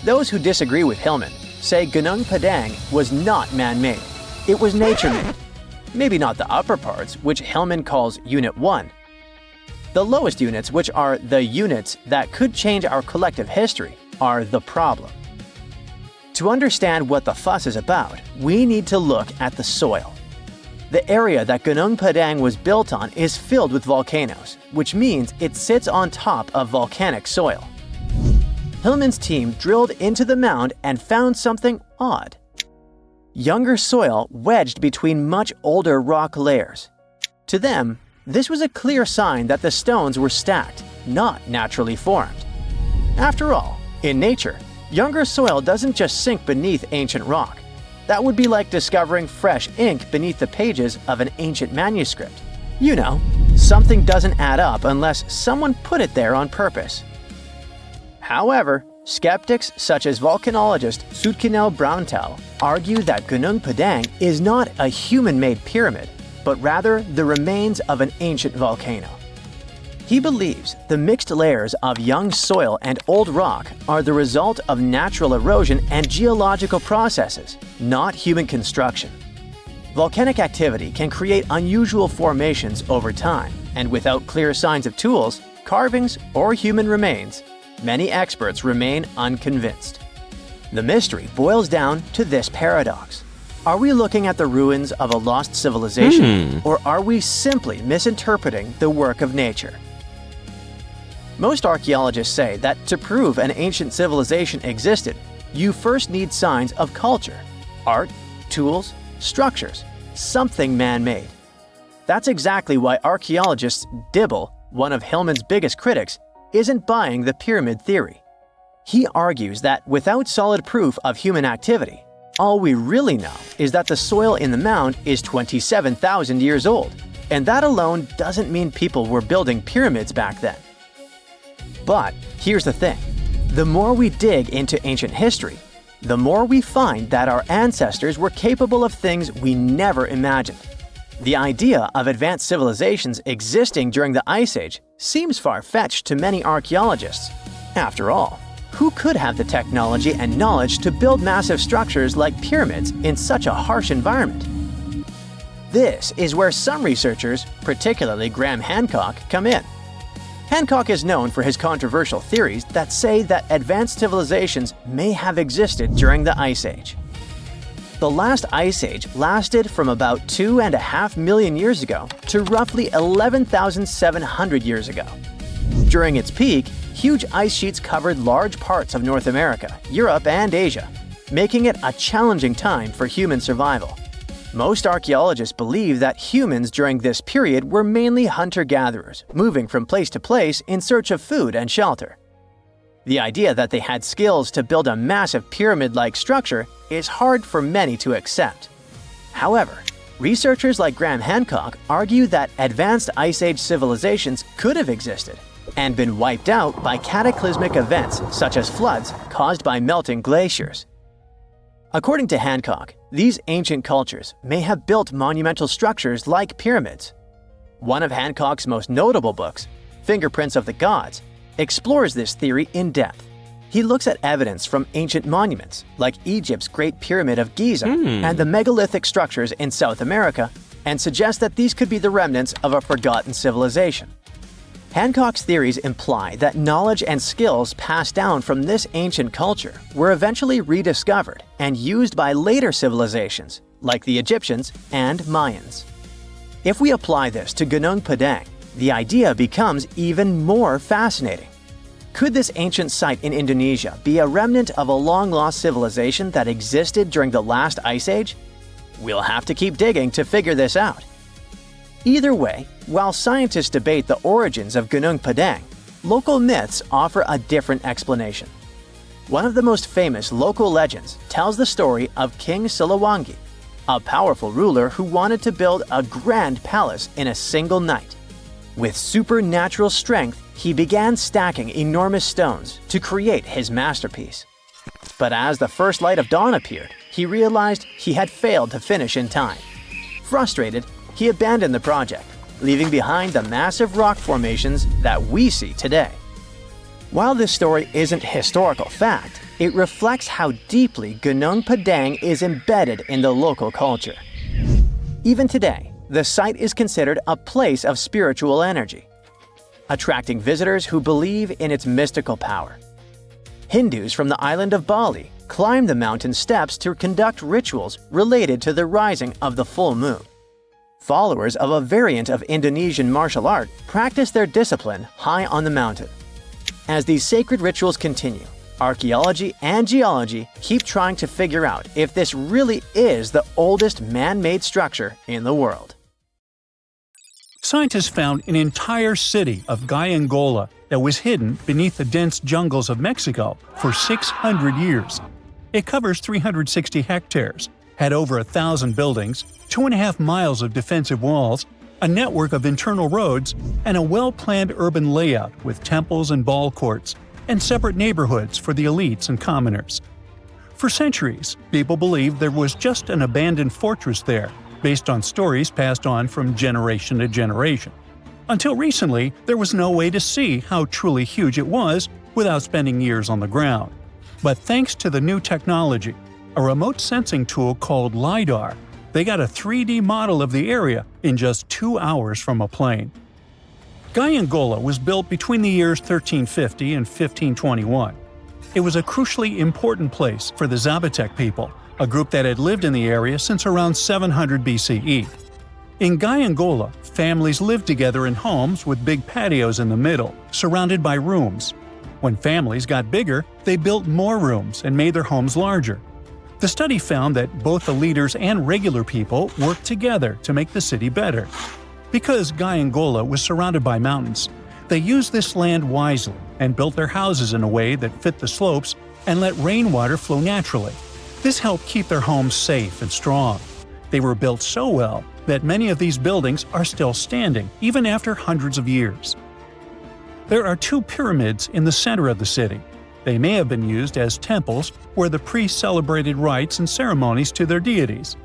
Those who disagree with Hillman say Gunung Padang was not man-made. It was nature-made. Maybe not the upper parts, which Hillman calls Unit 1. The lowest units, which are the units that could change our collective history, are the problem. To understand what the fuss is about, we need to look at the soil. The area that Gunung Padang was built on is filled with volcanoes, which means it sits on top of volcanic soil. Hillman's team drilled into the mound and found something odd. Younger soil wedged between much older rock layers. To them, this was a clear sign that the stones were stacked, not naturally formed. After all, in nature, younger soil doesn't just sink beneath ancient rock. That would be like discovering fresh ink beneath the pages of an ancient manuscript. You know, something doesn't add up unless someone put it there on purpose. However, skeptics such as volcanologist Sudkinel Brauntal argue that Gunung Padang is not a human-made pyramid, but rather the remains of an ancient volcano. He believes the mixed layers of young soil and old rock are the result of natural erosion and geological processes, not human construction. Volcanic activity can create unusual formations over time, and without clear signs of tools, carvings, or human remains, many experts remain unconvinced. The mystery boils down to this paradox. Are we looking at the ruins of a lost civilization, or are we simply misinterpreting the work of nature? Most archaeologists say that to prove an ancient civilization existed, you first need signs of culture, art, tools, structures, something man-made. That's exactly why archaeologist Dibble, one of Hillman's biggest critics, isn't buying the pyramid theory. He argues that without solid proof of human activity, all we really know is that the soil in the mound is 27,000 years old, and that alone doesn't mean people were building pyramids back then. But here's the thing. The more we dig into ancient history, the more we find that our ancestors were capable of things we never imagined. The idea of advanced civilizations existing during the Ice Age seems far-fetched to many archaeologists. After all, who could have the technology and knowledge to build massive structures like pyramids in such a harsh environment? This is where some researchers, particularly Graham Hancock, come in. Hancock is known for his controversial theories that say that advanced civilizations may have existed during the Ice Age. The last Ice Age lasted from about 2.5 million years ago to roughly 11,700 years ago. During its peak, huge ice sheets covered large parts of North America, Europe, and Asia, making it a challenging time for human survival. Most archaeologists believe that humans during this period were mainly hunter-gatherers, moving from place to place in search of food and shelter. The idea that they had skills to build a massive pyramid-like structure is hard for many to accept. However, researchers like Graham Hancock argue that advanced Ice Age civilizations could have existed and been wiped out by cataclysmic events such as floods caused by melting glaciers. According to Hancock, these ancient cultures may have built monumental structures like pyramids. One of Hancock's most notable books, Fingerprints of the Gods, explores this theory in depth. He looks at evidence from ancient monuments, like Egypt's Great Pyramid of Giza and the megalithic structures in South America, and suggests that these could be the remnants of a forgotten civilization. Hancock's theories imply that knowledge and skills passed down from this ancient culture were eventually rediscovered and used by later civilizations, like the Egyptians and Mayans. If we apply this to Gunung Padang, the idea becomes even more fascinating. Could this ancient site in Indonesia be a remnant of a long-lost civilization that existed during the last Ice Age? We'll have to keep digging to figure this out. Either way, while scientists debate the origins of Gunung Padang, local myths offer a different explanation. One of the most famous local legends tells the story of King Siliwangi, a powerful ruler who wanted to build a grand palace in a single night. With supernatural strength, he began stacking enormous stones to create his masterpiece. But as the first light of dawn appeared, he realized he had failed to finish in time. Frustrated, he abandoned the project, leaving behind the massive rock formations that we see today. While this story isn't historical fact, it reflects how deeply Gunung Padang is embedded in the local culture. Even today, the site is considered a place of spiritual energy, attracting visitors who believe in its mystical power. Hindus from the island of Bali climb the mountain steps to conduct rituals related to the rising of the full moon. Followers of a variant of Indonesian martial art practice their discipline high on the mountain. As these sacred rituals continue, archaeology and geology keep trying to figure out if this really is the oldest man-made structure in the world. Scientists found an entire city of Gayengula that was hidden beneath the dense jungles of Mexico for 600 years. It covers 360 hectares, had over 1,000 buildings, 2.5 miles of defensive walls, a network of internal roads, and a well-planned urban layout with temples and ball courts, and separate neighborhoods for the elites and commoners. For centuries, people believed there was just an abandoned fortress there, based on stories passed on from generation to generation. Until recently, there was no way to see how truly huge it was without spending years on the ground. But thanks to the new technology, a remote sensing tool called LiDAR, they got a 3D model of the area in just 2 hours from a plane. Gayengula was built between the years 1350 and 1521. It was a crucially important place for the Zapotec people, a group that had lived in the area since around 700 BCE. In Gayengula, families lived together in homes with big patios in the middle, surrounded by rooms. When families got bigger, they built more rooms and made their homes larger. The study found that both the leaders and regular people worked together to make the city better. Because Gayengula was surrounded by mountains, they used this land wisely and built their houses in a way that fit the slopes and let rainwater flow naturally. This helped keep their homes safe and strong. They were built so well that many of these buildings are still standing, even after hundreds of years. There are 2 pyramids in the center of the city. They may have been used as temples where the priests celebrated rites and ceremonies to their deities.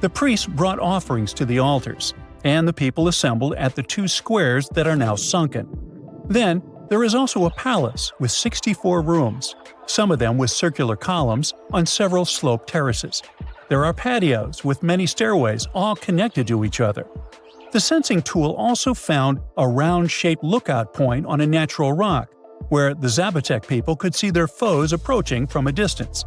The priests brought offerings to the altars, and the people assembled at the 2 squares that are now sunken. Then, there is also a palace with 64 rooms, some of them with circular columns on several sloped terraces. There are patios with many stairways all connected to each other. The sensing tool also found a round-shaped lookout point on a natural rock, where the Zapotec people could see their foes approaching from a distance.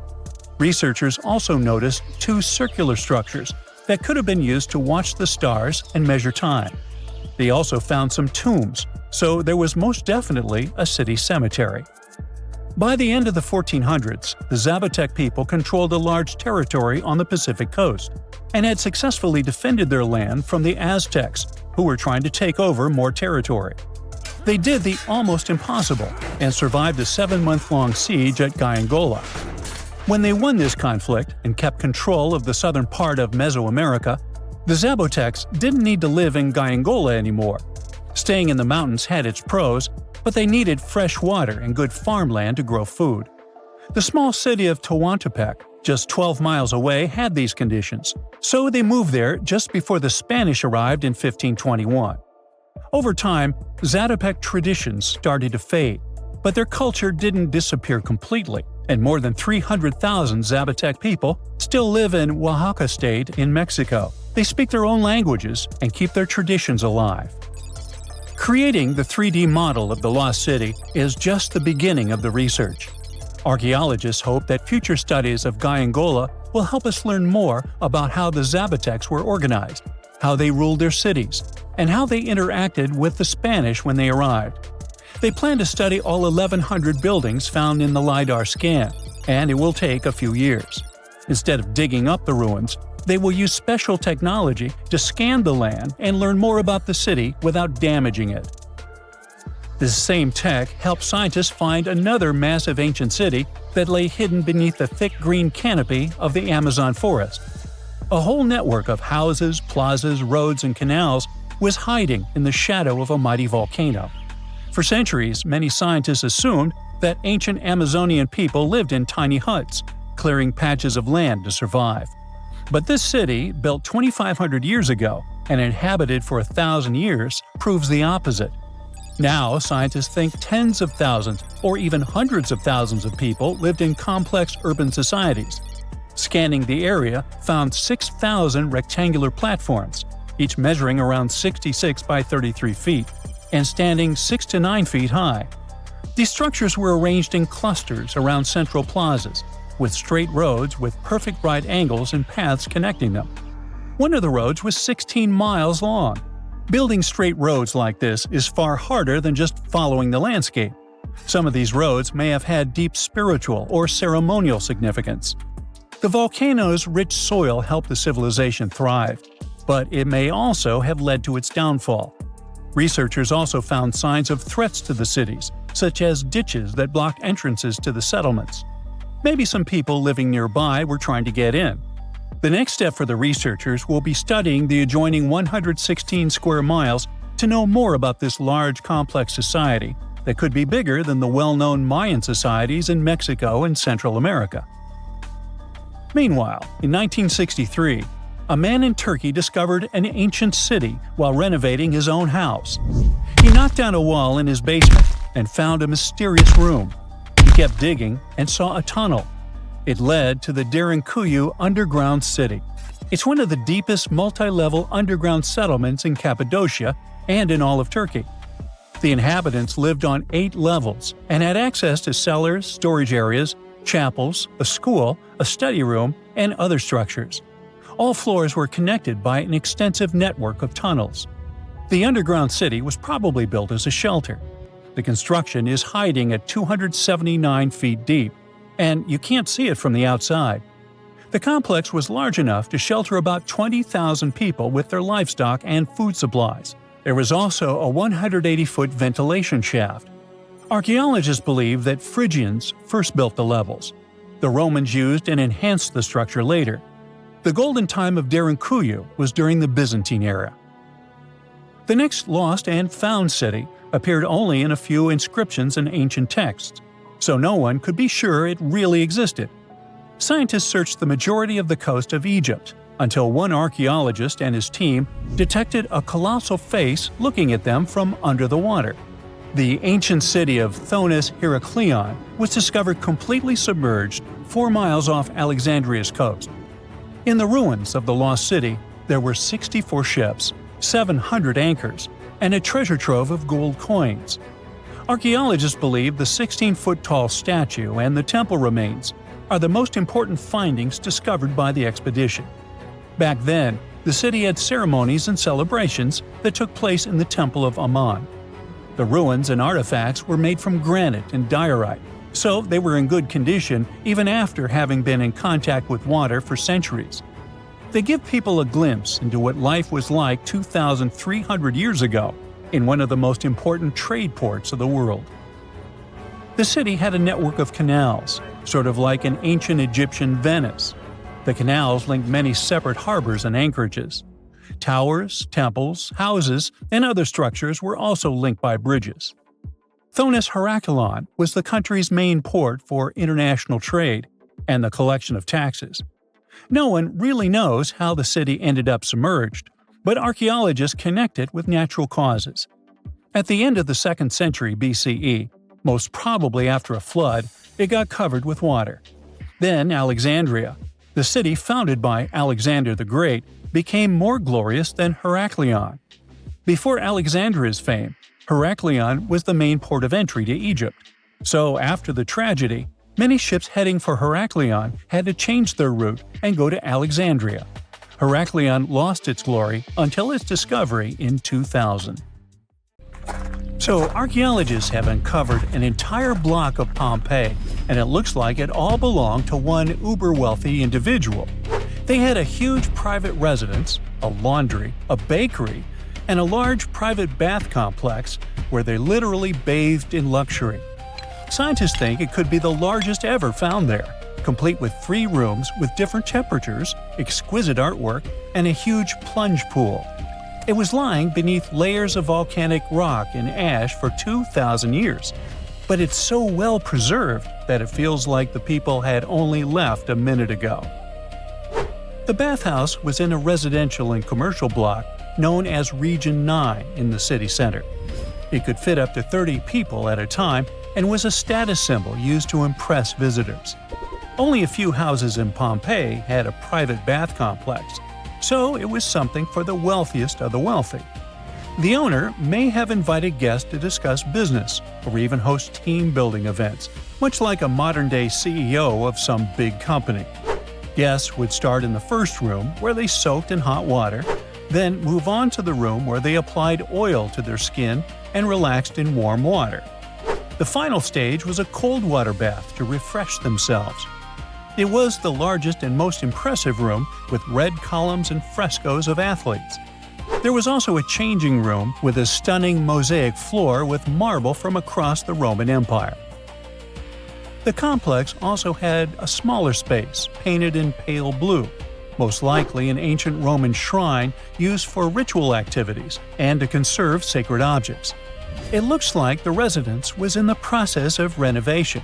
Researchers also noticed 2 circular structures that could have been used to watch the stars and measure time. They also found some tombs, so there was most definitely a city cemetery. By the end of the 1400s, the Zapotec people controlled a large territory on the Pacific coast and had successfully defended their land from the Aztecs, who were trying to take over more territory. They did the almost impossible and survived a 7-month-long siege at Gayengula. When they won this conflict and kept control of the southern part of Mesoamerica, the Zapotecs didn't need to live in Gayengula anymore. Staying in the mountains had its pros, but they needed fresh water and good farmland to grow food. The small city of Tehuantepec, just 12 miles away, had these conditions, so they moved there just before the Spanish arrived in 1521. Over time, Zapotec traditions started to fade, but their culture didn't disappear completely, and more than 300,000 Zapotec people still live in Oaxaca state in Mexico. They speak their own languages and keep their traditions alive. Creating the 3D model of the lost city is just the beginning of the research. Archaeologists hope that future studies of Gayengula will help us learn more about how the Zapotecs were organized, how they ruled their cities, and how they interacted with the Spanish when they arrived. They plan to study all 1,100 buildings found in the LiDAR scan, and it will take a few years. Instead of digging up the ruins, they will use special technology to scan the land and learn more about the city without damaging it. This same tech helped scientists find another massive ancient city that lay hidden beneath the thick green canopy of the Amazon forest. A whole network of houses, plazas, roads, and canals was hiding in the shadow of a mighty volcano. For centuries, many scientists assumed that ancient Amazonian people lived in tiny huts, clearing patches of land to survive. But this city, built 2,500 years ago and inhabited for 1,000 years, proves the opposite. Now, scientists think tens of thousands or even hundreds of thousands of people lived in complex urban societies. Scanning the area found 6,000 rectangular platforms, each measuring around 66 by 33 feet, and standing 6 to 9 feet high. These structures were arranged in clusters around central plazas, with straight roads with perfect right angles and paths connecting them. One of the roads was 16 miles long. Building straight roads like this is far harder than just following the landscape. Some of these roads may have had deep spiritual or ceremonial significance. The volcano's rich soil helped the civilization thrive, but it may also have led to its downfall. Researchers also found signs of threats to the cities, such as ditches that blocked entrances to the settlements. Maybe some people living nearby were trying to get in. The next step for the researchers will be studying the adjoining 116 square miles to know more about this large, complex society that could be bigger than the well-known Mayan societies in Mexico and Central America. Meanwhile, in 1963, a man in Turkey discovered an ancient city while renovating his own house. He knocked down a wall in his basement and found a mysterious room. He kept digging and saw a tunnel. It led to the Derinkuyu underground city. It's one of the deepest multi-level underground settlements in Cappadocia and in all of Turkey. The inhabitants lived on 8 levels and had access to cellars, storage areas, chapels, a school, a study room, and other structures. All floors were connected by an extensive network of tunnels. The underground city was probably built as a shelter. The construction is hiding at 279 feet deep, and you can't see it from the outside. The complex was large enough to shelter about 20,000 people with their livestock and food supplies. There was also a 180-foot ventilation shaft. Archaeologists believe that Phrygians first built the levels. The Romans used and enhanced the structure later. The golden time of Derinkuyu was during the Byzantine era. The next lost and found city appeared only in a few inscriptions and ancient texts, so no one could be sure it really existed. Scientists searched the majority of the coast of Egypt until one archaeologist and his team detected a colossal face looking at them from under the water. The ancient city of Thonis Heraklion was discovered completely submerged 4 miles off Alexandria's coast. In the ruins of the lost city, there were 64 ships, 700 anchors, and a treasure trove of gold coins. Archaeologists believe the 16-foot-tall statue and the temple remains are the most important findings discovered by the expedition. Back then, the city had ceremonies and celebrations that took place in the Temple of Ammon. The ruins and artifacts were made from granite and diorite, so they were in good condition even after having been in contact with water for centuries. They give people a glimpse into what life was like 2,300 years ago in one of the most important trade ports of the world. The city had a network of canals, sort of like an ancient Egyptian Venice. The canals linked many separate harbors and anchorages. Towers, temples, houses, and other structures were also linked by bridges. Thonis Heraklion was the country's main port for international trade and the collection of taxes. No one really knows how the city ended up submerged, but archaeologists connect it with natural causes. At the end of the 2nd century BCE, most probably after a flood, it got covered with water. Then Alexandria, the city founded by Alexander the Great, became more glorious than Heraklion. Before Alexandria's fame, Heraklion was the main port of entry to Egypt. So after the tragedy, many ships heading for Heraklion had to change their route and go to Alexandria. Heraklion lost its glory until its discovery in 2000. So archaeologists have uncovered an entire block of Pompeii, and it looks like it all belonged to one uber-wealthy individual. They had a huge private residence, a laundry, a bakery, and a large private bath complex where they literally bathed in luxury. Scientists think it could be the largest ever found there, complete with 3 rooms with different temperatures, exquisite artwork, and a huge plunge pool. It was lying beneath layers of volcanic rock and ash for 2,000 years, but it's so well preserved that it feels like the people had only left a minute ago. The bathhouse was in a residential and commercial block known as Region 9 in the city center. It could fit up to 30 people at a time and was a status symbol used to impress visitors. Only a few houses in Pompeii had a private bath complex, so it was something for the wealthiest of the wealthy. The owner may have invited guests to discuss business or even host team-building events, much like a modern-day CEO of some big company. Guests would start in the first room, where they soaked in hot water, then move on to the room where they applied oil to their skin and relaxed in warm water. The final stage was a cold water bath to refresh themselves. It was the largest and most impressive room, with red columns and frescoes of athletes. There was also a changing room with a stunning mosaic floor with marble from across the Roman Empire. The complex also had a smaller space, painted in pale blue, most likely an ancient Roman shrine used for ritual activities and to conserve sacred objects. It looks like the residence was in the process of renovation.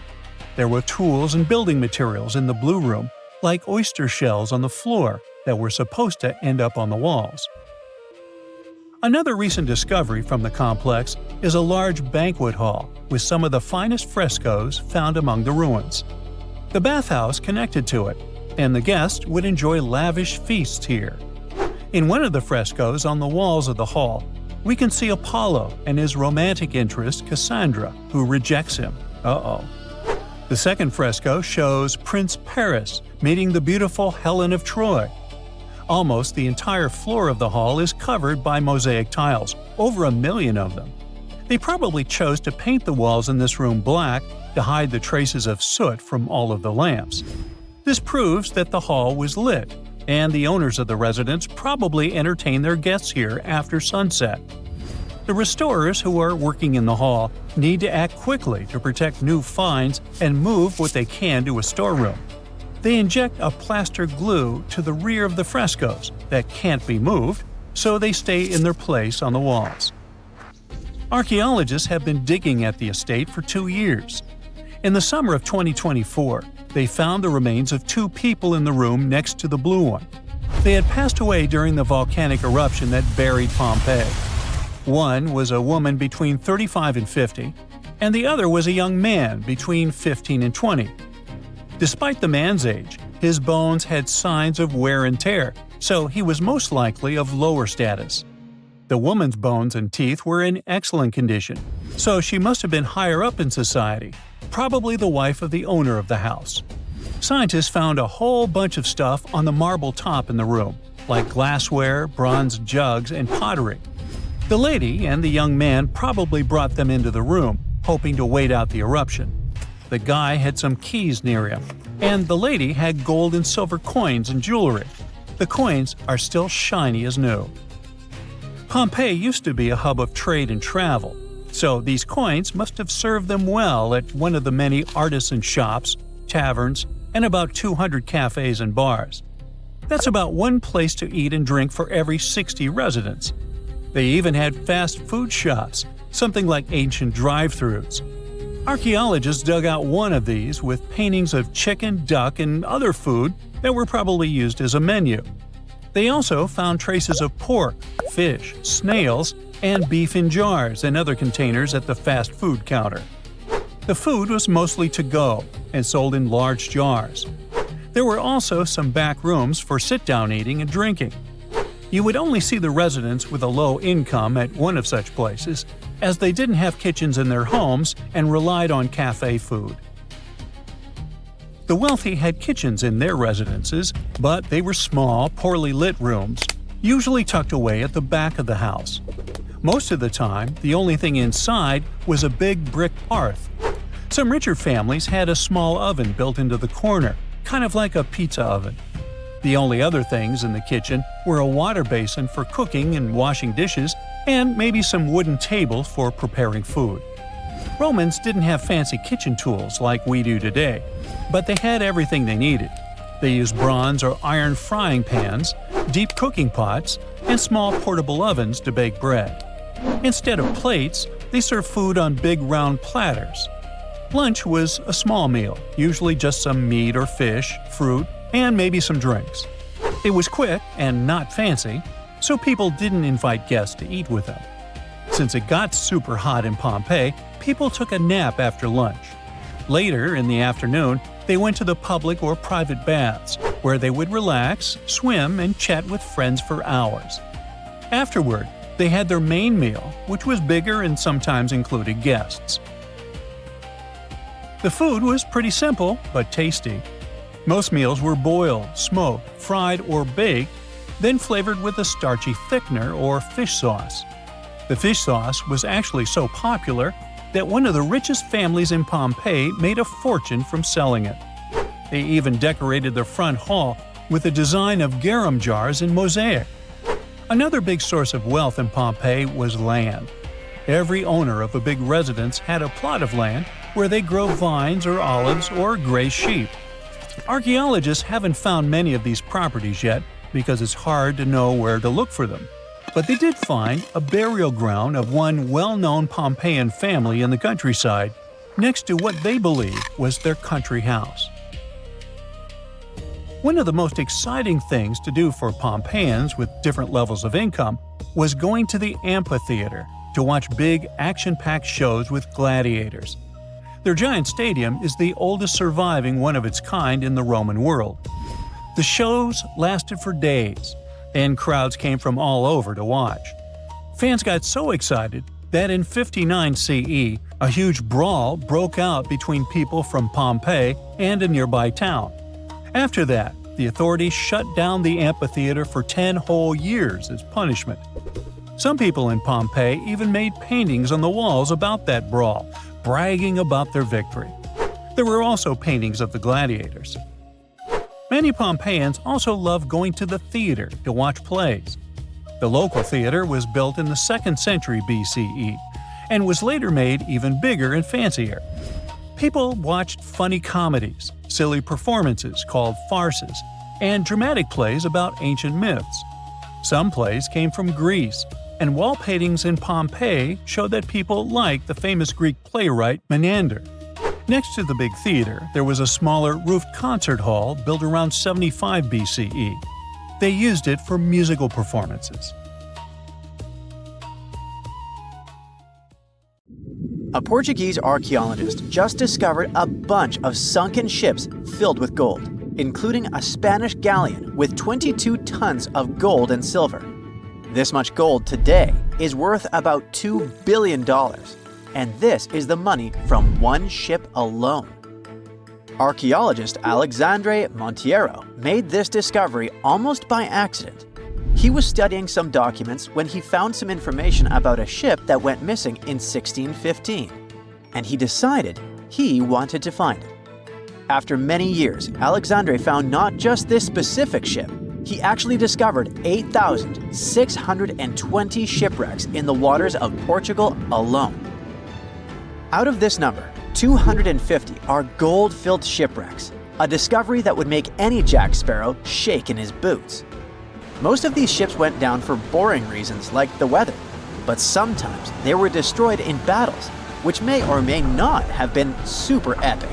There were tools and building materials in the blue room, like oyster shells on the floor that were supposed to end up on the walls. Another recent discovery from the complex is a large banquet hall with some of the finest frescoes found among the ruins. The bathhouse connected to it, and the guests would enjoy lavish feasts here. In one of the frescoes on the walls of the hall, we can see Apollo and his romantic interest Cassandra, who rejects him. The second fresco shows Prince Paris meeting the beautiful Helen of Troy. Almost the entire floor of the hall is covered by mosaic tiles, over 1 million of them. They probably chose to paint the walls in this room black to hide the traces of soot from all of the lamps. This proves that the hall was lit, and the owners of the residence probably entertain their guests here after sunset. The restorers who are working in the hall need to act quickly to protect new finds and move what they can to a storeroom. They inject a plaster glue to the rear of the frescoes that can't be moved, so they stay in their place on the walls. Archaeologists have been digging at the estate for 2 years. In the summer of 2024, they found the remains of 2 people in the room next to the blue one. They had passed away during the volcanic eruption that buried Pompeii. One was a woman between 35 and 50, and the other was a young man between 15 and 20. Despite the man's age, his bones had signs of wear and tear, so he was most likely of lower status. The woman's bones and teeth were in excellent condition, so she must have been higher up in society, probably the wife of the owner of the house. Scientists found a whole bunch of stuff on the marble top in the room, like glassware, bronze jugs, and pottery. The lady and the young man probably brought them into the room, hoping to wait out the eruption. The guy had some keys near him, and the lady had gold and silver coins and jewelry. The coins are still shiny as new. Pompeii used to be a hub of trade and travel, so these coins must have served them well at one of the many artisan shops, taverns, and about 200 cafes and bars. That's about one place to eat and drink for every 60 residents. They even had fast food shops, something like ancient drive-thrus. Archaeologists dug out one of these with paintings of chicken, duck, and other food that were probably used as a menu. They also found traces of pork, fish, snails, and beef in jars and other containers at the fast food counter. The food was mostly to-go and sold in large jars. There were also some back rooms for sit-down eating and drinking. You would only see the residents with a low income at one of such places, as they didn't have kitchens in their homes and relied on cafe food. The wealthy had kitchens in their residences, but they were small, poorly lit rooms, usually tucked away at the back of the house. Most of the time, the only thing inside was a big brick hearth. Some richer families had a small oven built into the corner, kind of like a pizza oven. The only other things in the kitchen were a water basin for cooking and washing dishes, and maybe some wooden tables for preparing food. Romans didn't have fancy kitchen tools like we do today, but they had everything they needed. They used bronze or iron frying pans, deep cooking pots, and small portable ovens to bake bread. Instead of plates, they served food on big round platters. Lunch was a small meal, usually just some meat or fish, fruit, and maybe some drinks. It was quick and not fancy, so people didn't invite guests to eat with them. Since it got super hot in Pompeii, people took a nap after lunch. Later, in the afternoon, they went to the public or private baths, where they would relax, swim, and chat with friends for hours. Afterward, they had their main meal, which was bigger and sometimes included guests. The food was pretty simple, but tasty. Most meals were boiled, smoked, fried, or baked, then flavored with a starchy thickener or fish sauce. The fish sauce was actually so popular that one of the richest families in Pompeii made a fortune from selling it. They even decorated their front hall with a design of garum jars in mosaic. Another big source of wealth in Pompeii was land. Every owner of a big residence had a plot of land where they grow vines or olives or graze sheep. Archaeologists haven't found many of these properties yet because it's hard to know where to look for them. But they did find a burial ground of one well-known Pompeian family in the countryside, next to what they believe was their country house. One of the most exciting things to do for Pompeians with different levels of income was going to the amphitheater to watch big, action-packed shows with gladiators. Their giant stadium is the oldest surviving one of its kind in the Roman world. The shows lasted for days, and crowds came from all over to watch. Fans got so excited that in 59 CE, a huge brawl broke out between people from Pompeii and a nearby town. After that, the authorities shut down the amphitheater for 10 whole years as punishment. Some people in Pompeii even made paintings on the walls about that brawl, bragging about their victory. There were also paintings of the gladiators. Many Pompeians also loved going to the theater to watch plays. The local theater was built in the 2nd century BCE and was later made even bigger and fancier. People watched funny comedies, silly performances called farces, and dramatic plays about ancient myths. Some plays came from Greece, and wall paintings in Pompeii showed that people liked the famous Greek playwright Menander. Next to the big theater, there was a smaller roofed concert hall built around 75 BCE. They used it for musical performances. A Portuguese archaeologist just discovered a bunch of sunken ships filled with gold, including a Spanish galleon with 22 tons of gold and silver. This much gold today is worth about $2 billion, and this is the money from one ship alone. Archaeologist Alexandre Monteiro made this discovery almost by accident. He was studying some documents when he found some information about a ship that went missing in 1615, and he decided he wanted to find it. After many years, Alexandre found not just this specific ship, he actually discovered 8,620 shipwrecks in the waters of Portugal alone. Out of this number, 250 are gold-filled shipwrecks, a discovery that would make any Jack Sparrow shake in his boots. Most of these ships went down for boring reasons like the weather, but sometimes they were destroyed in battles, which may or may not have been super epic.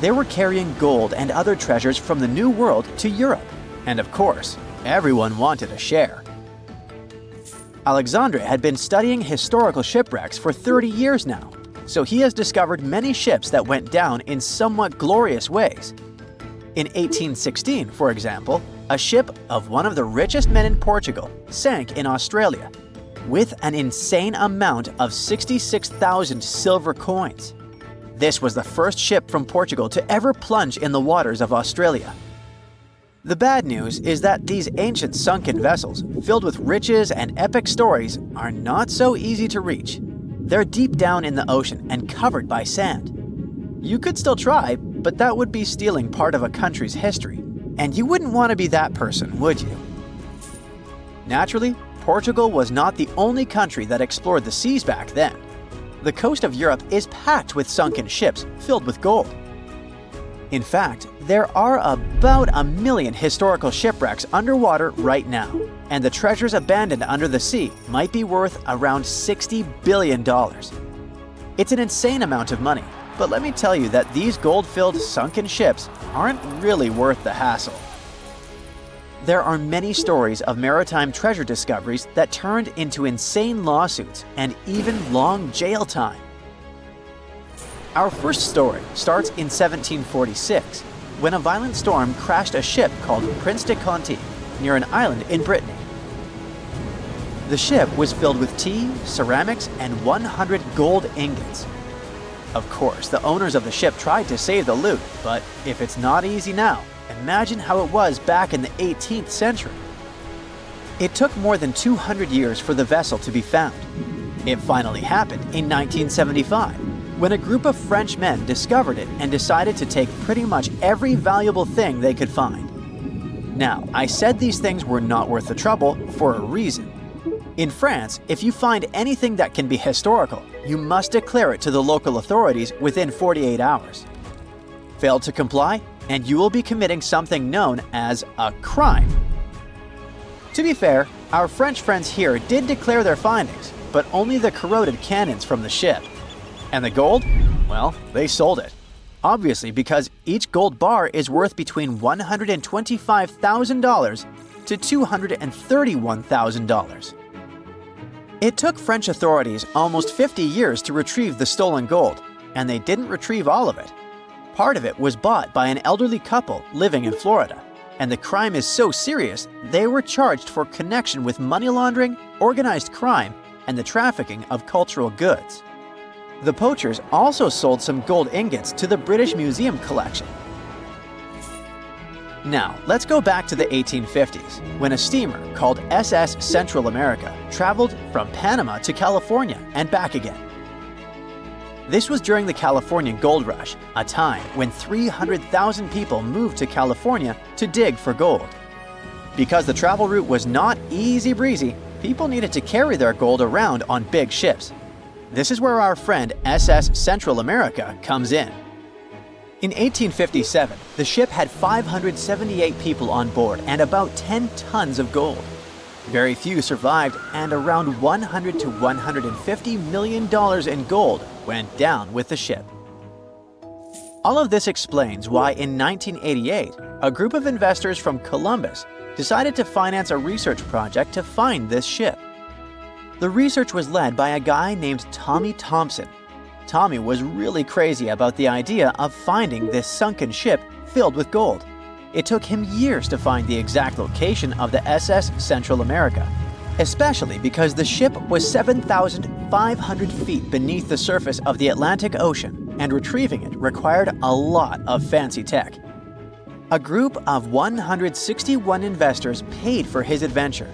They were carrying gold and other treasures from the New World to Europe, and of course, everyone wanted a share. Alexandre had been studying historical shipwrecks for 30 years now, so he has discovered many ships that went down in somewhat glorious ways. In 1816, for example, a ship of one of the richest men in Portugal sank in Australia, with an insane amount of 66,000 silver coins. This was the first ship from Portugal to ever plunge in the waters of Australia. The bad news is that these ancient sunken vessels, filled with riches and epic stories, are not so easy to reach. They're deep down in the ocean and covered by sand. You could still try, but that would be stealing part of a country's history. And you wouldn't want to be that person, would you? Naturally, Portugal was not the only country that explored the seas back then. The coast of Europe is packed with sunken ships filled with gold. In fact, there are about 1 million historical shipwrecks underwater right now, and the treasures abandoned under the sea might be worth around $60 billion. It's an insane amount of money, but let me tell you that these gold-filled sunken ships aren't really worth the hassle. There are many stories of maritime treasure discoveries that turned into insane lawsuits and even long jail time. Our first story starts in 1746, when a violent storm crashed a ship called Prince de Conti near an island in Brittany. The ship was filled with tea, ceramics, and 100 gold ingots. Of course, the owners of the ship tried to save the loot, but if it's not easy now, imagine how it was back in the 18th century. It took more than 200 years for the vessel to be found. It finally happened in 1975, when a group of French men discovered it and decided to take pretty much every valuable thing they could find. Now, I said these things were not worth the trouble for a reason. In France, if you find anything that can be historical, you must declare it to the local authorities within 48 hours. Fail to comply, and you will be committing something known as a crime. To be fair, our French friends here did declare their findings, but only the corroded cannons from the ship. And the gold? Well, they sold it. Obviously, because each gold bar is worth between $125,000 to $231,000. It took French authorities almost 50 years to retrieve the stolen gold, and they didn't retrieve all of it. Part of it was bought by an elderly couple living in Florida, and the crime is so serious they were charged for connection with money laundering, organized crime, and the trafficking of cultural goods. The poachers also sold some gold ingots to the British Museum collection. Now, let's go back to the 1850s, when a steamer called SS Central America traveled from Panama to California and back again. This was during the Californian Gold Rush, a time when 300,000 people moved to California to dig for gold. Because the travel route was not easy breezy, people needed to carry their gold around on big ships. This is where our friend SS Central America comes in. In 1857, the ship had 578 people on board and about 10 tons of gold. Very few survived, and around $100 to $150 million in gold went down with the ship. All of this explains why in 1988, a group of investors from Columbus decided to finance a research project to find this ship. The research was led by a guy named Tommy Thompson. Tommy was really crazy about the idea of finding this sunken ship filled with gold. It took him years to find the exact location of the SS Central America, especially because the ship was 7,500 feet beneath the surface of the Atlantic Ocean, and retrieving it required a lot of fancy tech. A group of 161 investors paid for his adventure,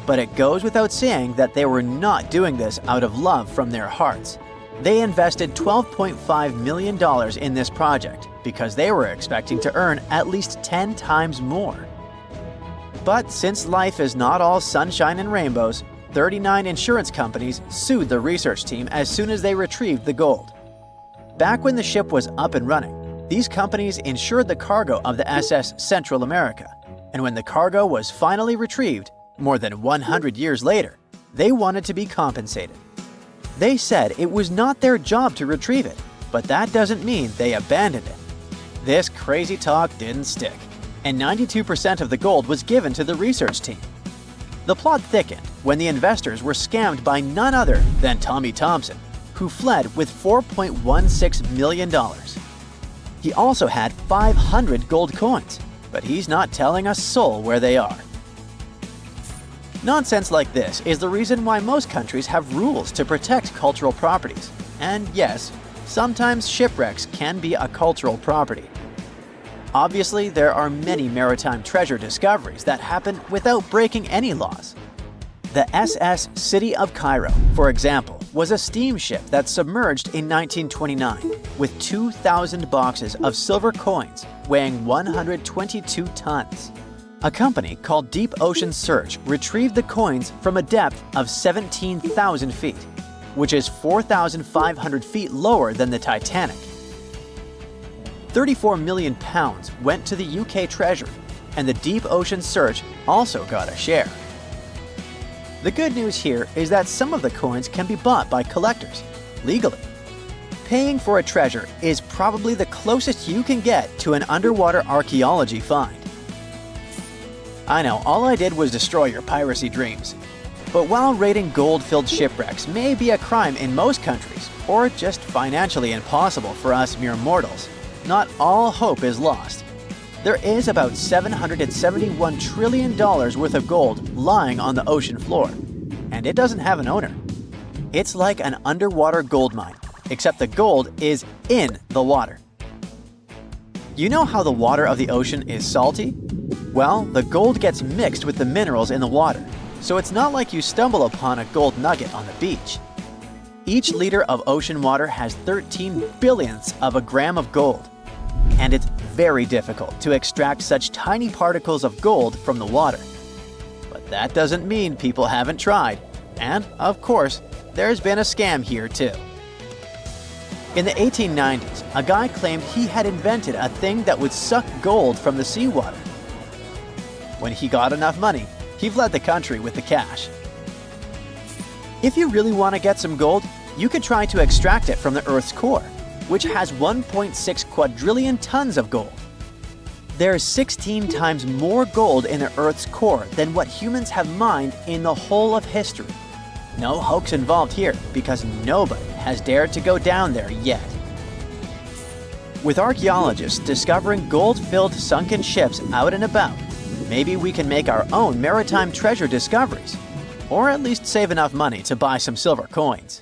but it goes without saying that they were not doing this out of love from their hearts. They invested $12.5 million in this project because they were expecting to earn at least 10 times more. But since life is not all sunshine and rainbows, 39 insurance companies sued the research team as soon as they retrieved the gold. Back when the ship was up and running, these companies insured the cargo of the SS Central America, and when the cargo was finally retrieved, more than 100 years later, they wanted to be compensated. They said it was not their job to retrieve it, but that doesn't mean they abandoned it. This crazy talk didn't stick, and 92% of the gold was given to the research team. The plot thickened when the investors were scammed by none other than Tommy Thompson, who fled with $4.16 million. He also had 500 gold coins, but he's not telling a soul where they are. Nonsense like this is the reason why most countries have rules to protect cultural properties. And yes, sometimes shipwrecks can be a cultural property. Obviously, there are many maritime treasure discoveries that happen without breaking any laws. The SS City of Cairo, for example, was a steamship that submerged in 1929 with 2,000 boxes of silver coins weighing 122 tons. A company called Deep Ocean Search retrieved the coins from a depth of 17,000 feet, which is 4,500 feet lower than the Titanic. £34 million went to the UK Treasury, and the deep ocean search also got a share. The good news here is that some of the coins can be bought by collectors, legally. Paying for a treasure is probably the closest you can get to an underwater archaeology find. I know, all I did was destroy your piracy dreams. But while raiding gold-filled shipwrecks may be a crime in most countries, or just financially impossible for us mere mortals, not all hope is lost. There is about $771 trillion worth of gold lying on the ocean floor, and it doesn't have an owner. It's like an underwater gold mine, except the gold is in the water. You know how the water of the ocean is salty? Well, the gold gets mixed with the minerals in the water, so it's not like you stumble upon a gold nugget on the beach. Each liter of ocean water has 13 billionths of a gram of gold, and it's very difficult to extract such tiny particles of gold from the water. But that doesn't mean people haven't tried, and of course, there's been a scam here too. In the 1890s, a guy claimed he had invented a thing that would suck gold from the seawater. When he got enough money, he fled the country with the cash. If you really want to get some gold, you could try to extract it from the Earth's core, which has 1.6 quadrillion tons of gold. There's 16 times more gold in the Earth's core than what humans have mined in the whole of history. No hoax involved here, because nobody has dared to go down there yet. With archaeologists discovering gold-filled sunken ships out and about, maybe we can make our own maritime treasure discoveries, or at least save enough money to buy some silver coins.